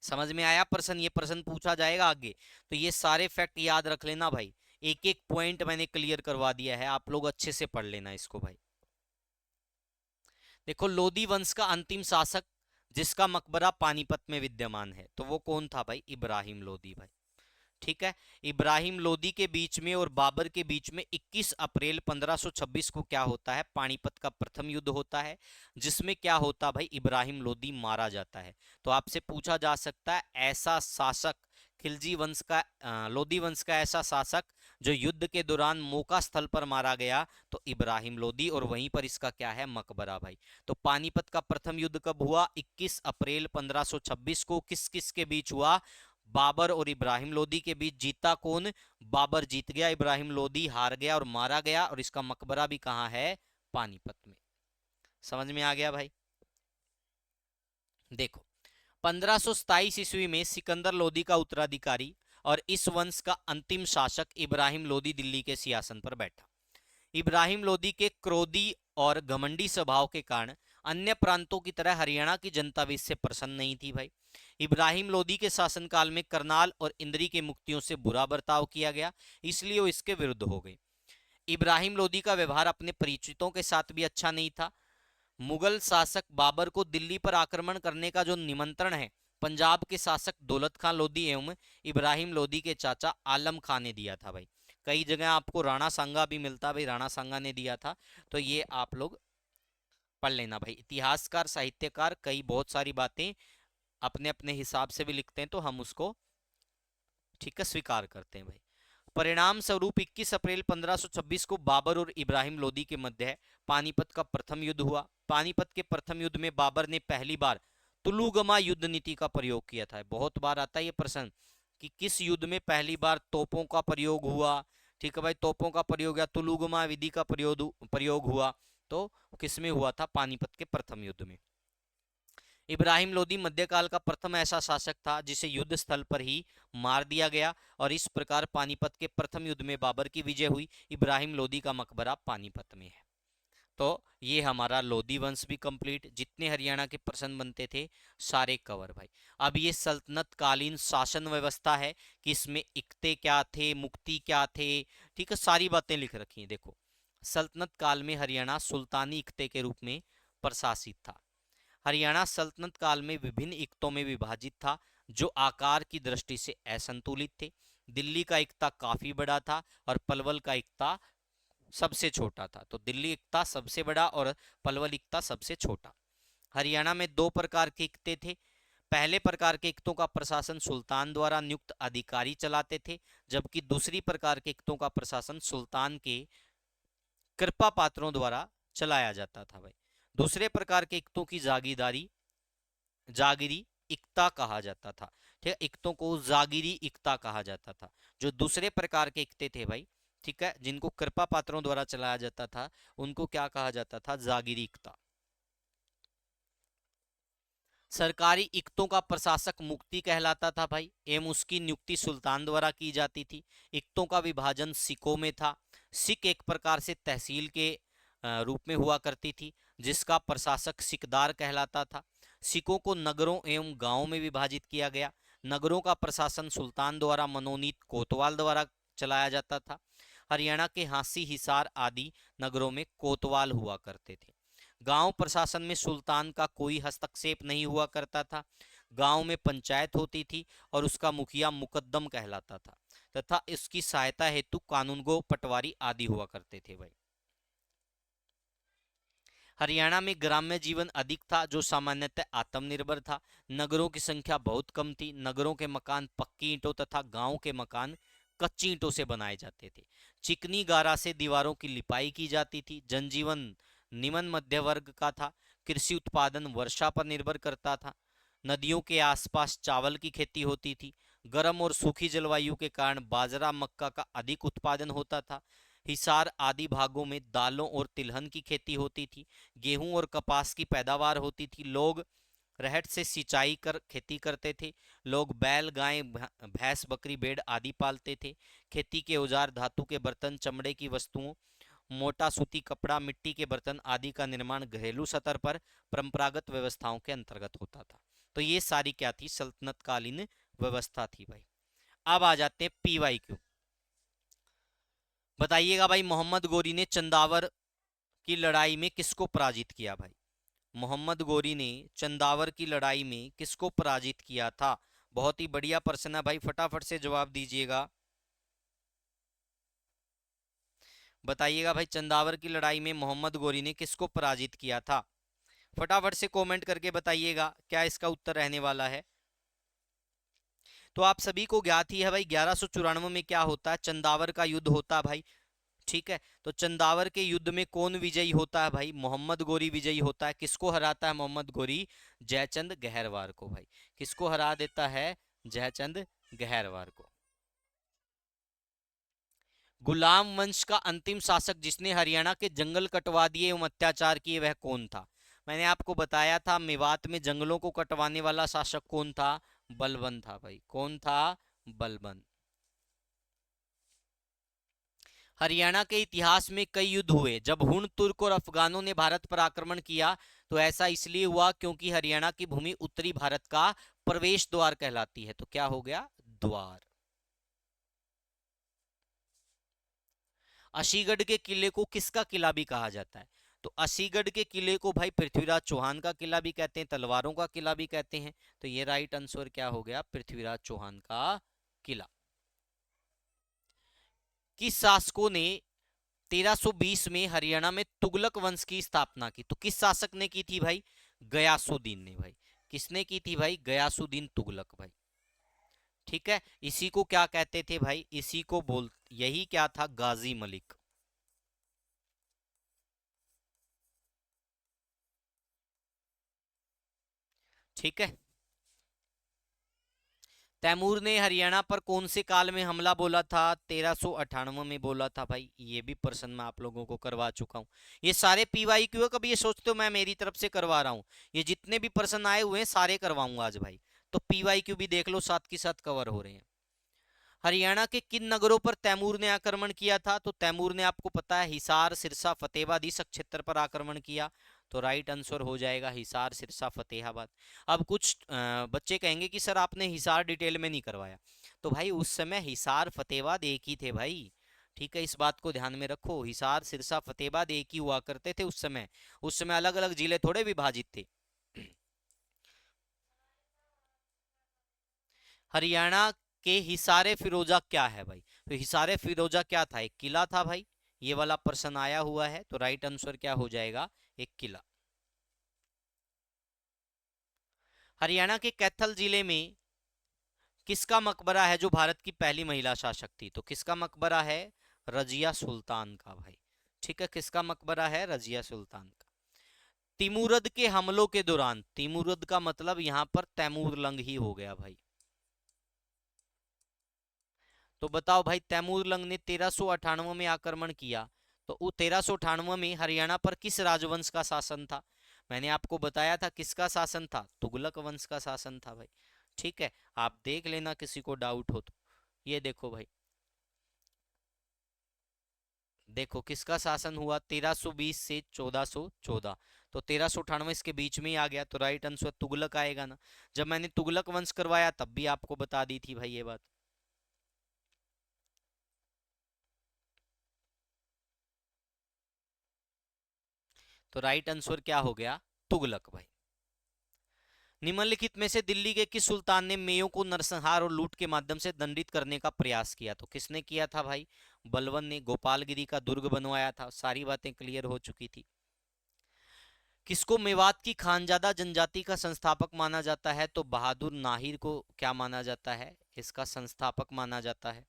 समझ में आया प्रश्न? ये प्रश्न पूछा जाएगा आगे, तो ये सारे फैक्ट याद रख लेना भाई। एक एक पॉइंट मैंने क्लियर करवा दिया है, आप लोग अच्छे से पढ़ लेना इसको भाई। देखो, लोदी वंश का अंतिम शासक जिसका मकबरा पानीपत में विद्यमान है, तो वो कौन था भाई? इब्राहिम लोदी भाई। ठीक है, इब्राहिम लोदी के बीच में और बाबर के बीच में 21 अप्रैल 1526 को क्या होता है? पानीपत का प्रथम युद्ध होता है, जिसमें क्या होता भाई? इब्राहिम लोदी मारा जाता है। तो आपसे पूछा जा सकता है ऐसा शासक, खिलजी वंश का लोदी वंश का ऐसा शासक जो युद्ध के दौरान मौका स्थल पर मारा गया, तो इब्राहिम लोदी, और वहीं पर इसका क्या है? मकबरा भाई। तो पानीपत का प्रथम युद्ध कब हुआ? 21 अप्रैल 1526 को। किस किस के बीच हुआ? बाबर और इब्राहिम लोदी के बीच। जीता कौन? बाबर जीत गया, इब्राहिम लोदी हार गया और मारा गया, और इसका मकबरा भी कहां है? पानीपत में। समझ में आ गया भाई? देखो, 1527 ईस्वी में सिकंदर लोदी का उत्तराधिकारी और इस वंश का अंतिम शासक इब्राहिम लोदी दिल्ली के सिंहासन पर बैठा। इब्राहिम लोदी के क्रोधी और घमंडी स्वभाव के कारण अन्य प्रांतों की तरह हरियाणा की जनता भी इससे प्रसन्न नहीं थी भाई। इब्राहिम लोदी के शासनकाल में करनाल और इंद्री के मुक्तियों से बुरा बर्ताव किया गया, इसलिए वो इसके विरुद्ध हो गए। इब्राहिम लोदी का व्यवहार अपने परिचितों के साथ भी अच्छा नहीं था। मुगल शासक बाबर को दिल्ली पर आक्रमण करने का जो निमंत्रण है, पंजाब के शासक दौलत खां लोदी एवं इब्राहिम लोदी के चाचा आलम खां ने दिया था भाई। कई जगह आपको राणा सांगा भी मिलता भाई, राणा सांगा ने दिया था। तो ये आप लोग पढ़ लेना भाई। इतिहासकार, साहित्यकार कई बहुत सारी बातें अपने अपने हिसाब से भी लिखते हैं, तो हम उसको ठीक है स्वीकार करते हैं भाई। परिणाम स्वरूप 21 अप्रैल 1526 को बाबर और इब्राहिम लोदी के मध्य पानीपत का प्रथम युद्ध हुआ। पानीपत के प्रथम युद्ध में बाबर ने पहली बार तुलुगमा युद्ध नीति का प्रयोग किया था। बहुत बार आता है ये प्रश्न कि किस युद्ध में पहली बार तोपों का प्रयोग हुआ। ठीक है भाई, तोपों का प्रयोग या तुलुगमा विधि का प्रयोग हुआ, तो किसमें हुआ था? पानीपत के प्रथम युद्ध में। इब्राहिम लोदी मध्यकाल का प्रथम ऐसा शासक था जिसे युद्ध स्थल पर ही मार दिया गया, और इस प्रकार पानीपत के प्रथम युद्ध में बाबर की विजय हुई। इब्राहिम लोदी का मकबरा पानीपत में है। तो ये हमारा लोदी वंश भी कंप्लीट, जितने हरियाणा के प्रश्न बनते थे सारे कवर भाई। अब ये सल्तनत कालीन शासन व्यवस्था है कि इसमें इक्ते क्या थे, मुक्ति क्या थे, ठीक है, सारी बातें लिख रखी हैं। देखो, सल्तनत काल में हरियाणा सुल्तानी इक्ते के रूप में प्रशासित था। हरियाणा सल्तनत काल में विभिन्न इक्तों में विभाजित था जो आकार की दृष्टि से असंतुलित थे। दिल्ली का इक्ता काफी बड़ा था और पलवल का इक्ता सबसे छोटा था। तो दिल्ली इक्ता सबसे बड़ा और पलवल इक्ता सबसे छोटा। हरियाणा में दो प्रकार के इक्ते थे। पहले प्रकार के इक्तों का प्रशासन सुल्तान द्वारा नियुक्त अधिकारी चलाते थे, जबकि दूसरी प्रकार के इक्तों का प्रशासन सुल्तान के कृपा पात्रों द्वारा चलाया जाता था भाई। दूसरे प्रकार के इक्तों की जागीरी इक्ता कहा जाता था। ठीक है, इक्तों को जागीरी इक्ता कहा जाता था। जो दूसरे प्रकार के इक्ते थे भाई, ठीक है, जिनको कृपा पात्रों द्वारा चलाया जाता था, उनको क्या कहा जाता था? जागीरी इक्ता। सरकारी इक्तों का प्रशासक मुक्ति कहलाता था भाई, एवं उसकी नियुक्ति सुल्तान द्वारा की जाती थी। इक्तों का विभाजन सिकों में था। सिक एक प्रकार से तहसील के रूप में हुआ करती थी, जिसका प्रशासक सिकदार कहलाता था। सिकों को नगरों एवं गांवों में विभाजित किया गया। नगरों का प्रशासन सुल्तान द्वारा मनोनीत कोतवाल द्वारा चलाया जाता था। हरियाणा के हांसी, हिसार आदि नगरों में कोतवाल हुआ करते थे। गांव प्रशासन में सुल्तान का कोई हस्तक्षेप नहीं हुआ करता था। गांव में पंचायत होती थी और उसका मुखिया मुकद्दम कहलाता था तथा इसकी सहायता हेतु कानूनगो, पटवारी आदि हुआ करते थे भाई। हरियाणा में ग्राम्य जीवन अधिक था जो सामान्यतः आत्मनिर्भर था। नगरों की संख्या बहुत कम थी। नगरों के मकान पक्की ईंटों तथा गांव के मकान कच्ची ईंटों से बनाए जाते थे। चिकनी गारा से दीवारों की लिपाई की जाती थी। जनजीवन निम्न मध्य वर्ग का था। कृषि उत्पादन वर्षा पर निर्भर करता था। नदियों के आसपास चावल की खेती होती थी। गर्म और सूखी जलवायु के कारण बाजरा, मक्का का अधिक उत्पादन होता था। हिसार आदि भागों में दालों और तिलहन की खेती होती थी। गेहूं और कपास की पैदावार होती थी। लोग रहट से सिंचाई कर खेती करते थे। लोग बैल, गाय, भैंस, बकरी, भेड़ आदि पालते थे। खेती के औजार, धातु के बर्तन, चमड़े की वस्तुओं, मोटा सूती कपड़ा, मिट्टी के बर्तन आदि का निर्माण घरेलू स्तर पर परंपरागत व्यवस्थाओं के अंतर्गत होता था। तो ये सारी क्या थी? सल्तनत कालीन व्यवस्था थी भाई। अब आ जाते हैं PYQ। बताइएगा भाई, मोहम्मद गोरी ने चंदावर की लड़ाई में किसको पराजित किया भाई? मोहम्मद गोरी ने चंदावर की लड़ाई में किसको पराजित किया था? बहुत ही बढ़िया प्रश्न है भाई, फटाफट से जवाब दीजिएगा। बताइएगा भाई, चंदावर की लड़ाई में मोहम्मद गोरी ने किसको पराजित किया था? फटाफट से कमेंट करके बताइएगा क्या इसका उत्तर रहने वाला है। तो आप सभी को ज्ञात ही है भाई, 1194 में क्या होता है? चंदावर का युद्ध होता है भाई। ठीक है, तो चंदावर के युद्ध में कौन विजयी होता है भाई? मोहम्मद गोरी विजयी होता है। किसको हराता है मोहम्मद गोरी? जयचंद गहरवार को भाई। किसको हरा देता है? जयचंद गहरवार को। गुलाम वंश का अंतिम शासक जिसने हरियाणा के जंगल कटवा दिए एवं अत्याचार किए, वह कौन था? मैंने आपको बताया था, मेवात में जंगलों को कटवाने वाला शासक कौन था? बलबन था भाई। कौन था? बलबन। हरियाणा के इतिहास में कई युद्ध हुए। जब हुन, तुर्क और अफगानों ने भारत पर आक्रमण किया तो ऐसा इसलिए हुआ क्योंकि हरियाणा की भूमि उत्तरी भारत का प्रवेश द्वार कहलाती है। तो क्या हो गया? द्वार। असीगढ़ के किले को किसका किला भी कहा जाता है? तो असीगढ़ के किले को भाई पृथ्वीराज चौहान का किला भी कहते हैं, तलवारों का किला भी कहते हैं। तो ये राइट आंसर क्या हो गया? पृथ्वीराज चौहान का किला। किस शासकों ने 1320 में हरियाणा में तुगलक वंश की स्थापना की? तो किस शासक ने की थी भाई? गयासुद्दीन ने भाई। किसने की थी भाई? गयासुद्दीन तुगलक भाई। ठीक है, इसी को क्या कहते थे भाई? इसी को बोल, यही क्या था? गाजी मलिक। ठीक है, तैमूर ने हरियाणा पर कौन से काल में हमला बोला था? 1398 में बोला था भाई। ये भी प्रश्न मैं आप लोगों को करवा चुका हूं। ये सारे PYQ है, कभी ये सोचते हो मैं मेरी तरफ से करवा रहा हूं? ये जितने भी प्रश्न आए हुए हैं सारे करवाऊंगा आज भाई। तो PYQ भी देख लो, साथ के साथ कवर हो रहे हैं। हरियाणा के किन नगरों पर तैमूर ने आक्रमण किया था? तो तैमूर ने, आपको पता है, हिसार, सिरसा, फतेहाबाद इस क्षेत्र पर आक्रमण किया। तो राइट आंसर हो जाएगा हिसार, सिरसा, फतेहाबाद। अब कुछ बच्चे कहेंगे कि सर आपने हिसार डिटेल में नहीं करवाया। तो भाई उस समय हिसार, फतेहाबाद एक ही थे भाई। ठीक है, इस बात को ध्यान में रखो। हिसार, सिरसा, फतेहाबाद एक ही हुआ करते थे उस समय। उस समय अलग अलग जिले थोड़े विभाजित थे। हरियाणा के हिसारे फिरोजा क्या है भाई? तो हिसारे फिरोजा क्या था? एक किला था भाई। ये वाला प्रश्न आया हुआ है, तो राइट आंसर क्या हो जाएगा? एक किला। हरियाणा के कैथल जिले में किसका मकबरा है जो भारत की पहली महिला शासक थी? तो किसका मकबरा है? रजिया सुल्तान का भाई। ठीक है, किसका मकबरा है? रजिया सुल्तान का। तिमुरद के हमलों के दौरान, तिमुरद का मतलब यहां पर तैमूर लंग ही हो गया भाई। तो बताओ भाई, तैमूर लंग ने 1398 में आक्रमण किया, तो वो 1398 में हरियाणा पर किस राजवंश का शासन था? मैंने आपको बताया था किसका शासन था? तुगलक वंश का शासन था भाई। ठीक है, आप देख लेना किसी को डाउट हो तो। ये देखो भाई, देखो किसका शासन हुआ 1320 से 1414। तो 1398 इसके बीच में ही आ गया, तो राइट आंसर तुगलक आएगा ना। जब मैंने तुगलक वंश करवाया तब भी आपको बता दी थी भाई ये बात। तो राइट आंसर क्या हो गया? तुगलक भाई। निम्नलिखित में से दिल्ली के किस सुल्तान ने मेयों को नरसंहार और लूट के माध्यम से दंडित करने का प्रयास किया? तो किसने किया था भाई? बलवन ने। गोपालगिरी का दुर्ग बनवाया था। सारी बातें क्लियर हो चुकी थी। किसको मेवात की खानजादा जनजाति का संस्थापक माना जाता है? तो बहादुर नाहिर को क्या माना जाता है? इसका संस्थापक माना जाता है।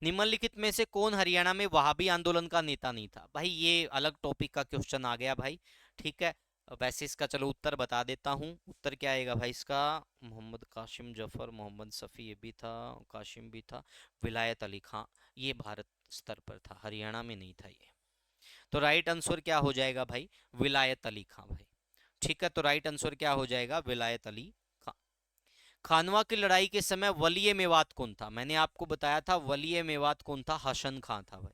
निम्नलिखित में से कौन हरियाणा में वहाबी आंदोलन का नेता नहीं था? भाई ये अलग टॉपिक का क्वेश्चन आ गया भाई। ठीक है, वैसे इसका चलो उत्तर बता देता हूँ। उत्तर क्या आएगा भाई इसका? मोहम्मद कासिम जफर, मोहम्मद सफ़ी ये भी था, कासिम भी था, विलायत अली खां। ये भारत स्तर पर था, हरियाणा में नहीं था ये। तो राइट आंसर क्या हो जाएगा भाई? विलायत अली खां भाई। ठीक है, तो राइट आंसर क्या हो जाएगा? विलायत अली खां। खानवा की लड़ाई के समय वलीय मेवात कौन था? मैंने आपको बताया था वलीय मेवात कौन था? हसन खां था भाई।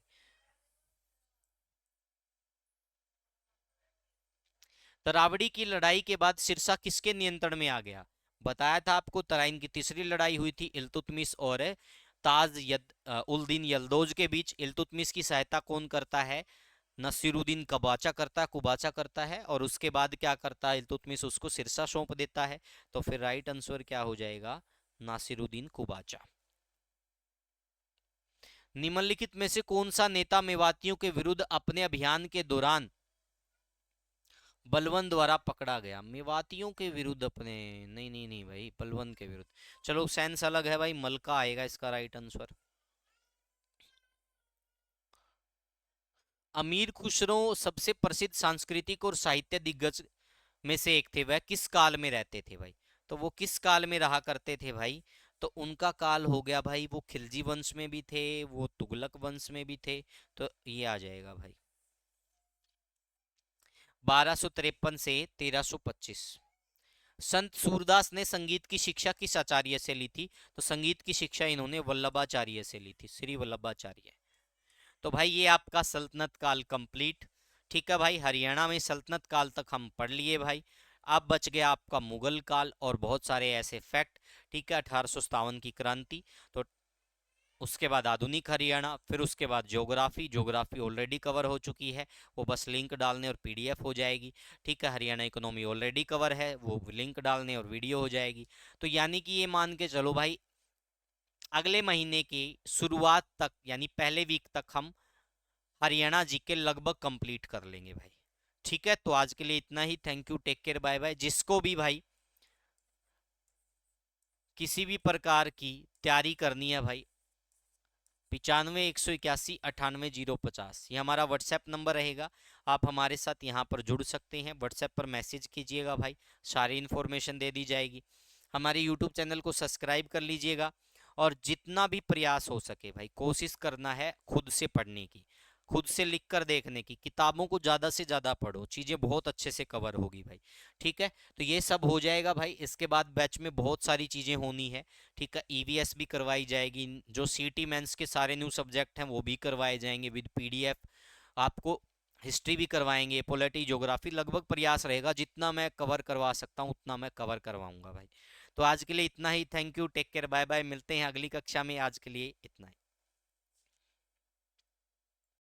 तरावड़ी की लड़ाई के बाद सिरसा किसके नियंत्रण में आ गया? बताया था आपको, तराइन की तीसरी लड़ाई हुई थी इल्तुतमिश और उल दीन यल्दोज के बीच। इल्तुतमिश की सहायता कौन करता है? नसीरुद्दीन कबाचा करता है, कुबाचा करता है। और उसके बाद क्या करता है इल्तुतमिश? उसको सिरसा सौंप देता है। तो फिर राइट आंसर क्या हो जाएगा? नासिरुद्दीन कुबाचा। निम्नलिखित में से कौन सा नेता मेवातियों के विरुद्ध अपने अभियान के दौरान बलवन द्वारा पकड़ा गया? मेवातियों के विरुद्ध अपने? नहीं नहीं नहीं भाई, बलवन के विरुद्ध। चलो सेंस अलग है भाई, मलका आएगा इसका राइट आंसर। अमीर खुसरो सबसे प्रसिद्ध सांस्कृतिक और साहित्य दिग्गज में से एक थे। वह किस काल में रहते थे भाई? तो वो किस काल में रहा करते थे भाई? तो उनका काल हो गया भाई, वो खिलजी वंश में भी थे, वो तुगलक वंश में भी थे। तो ये आ जाएगा भाई 1253 से 1325। संत सूरदास ने संगीत की शिक्षा किस आचार्य से ली थी? तो संगीत की शिक्षा इन्होंने वल्लभाचार्य से ली थी, श्री वल्लभाचार्य। तो भाई ये आपका सल्तनत काल कंप्लीट। ठीक है भाई, हरियाणा में सल्तनत काल तक हम पढ़ लिए भाई। अब बच गया आपका मुगल काल और बहुत सारे ऐसे फैक्ट। ठीक है, 1857 की क्रांति। तो उसके बाद आधुनिक हरियाणा, फिर उसके बाद ज्योग्राफी। ज्योग्राफी ऑलरेडी कवर हो चुकी है, वो बस लिंक डालने और पीडीएफ हो जाएगी। ठीक है, हरियाणा इकोनॉमी ऑलरेडी कवर है, वो लिंक डालने और वीडियो हो जाएगी। तो यानी कि ये मान के चलो भाई, अगले महीने की शुरुआत तक यानी पहले वीक तक हम हरियाणा जीके लगभग कंप्लीट कर लेंगे भाई। ठीक है, तो आज के लिए इतना ही। Thank you, take care, bye bye. जिसको भी भाई किसी भी प्रकार की तैयारी करनी है भाई, 95 181 98 050 ये हमारा व्हाट्सएप नंबर रहेगा। आप हमारे साथ यहाँ पर जुड़ सकते हैं, व्हाट्सएप पर मैसेज कीजिएगा भाई, सारी इन्फॉर्मेशन दे दी जाएगी। हमारे यूट्यूब चैनल को सब्सक्राइब कर लीजिएगा। और जितना भी प्रयास हो सके भाई, कोशिश करना है खुद से पढ़ने की, खुद से लिख कर देखने की। किताबों को ज़्यादा से ज़्यादा पढ़ो, चीज़ें बहुत अच्छे से कवर होगी भाई। ठीक है, तो ये सब हो जाएगा भाई। इसके बाद बैच में बहुत सारी चीज़ें होनी है। ठीक है, ईवीएस भी करवाई जाएगी, जो सीटी मेंस के सारे न्यू सब्जेक्ट हैं वो भी करवाए जाएंगे विद पीडीएफ। आपको हिस्ट्री भी करवाएंगे, पॉलिटी, ज्योग्राफी। लगभग प्रयास रहेगा जितना मैं कवर करवा सकता हूँ उतना मैं कवर करवाऊंगा भाई। तो आज के लिए इतना ही। Thank you, take care, bye bye. मिलते हैं अगली कक्षा में। आज के लिए इतना ही।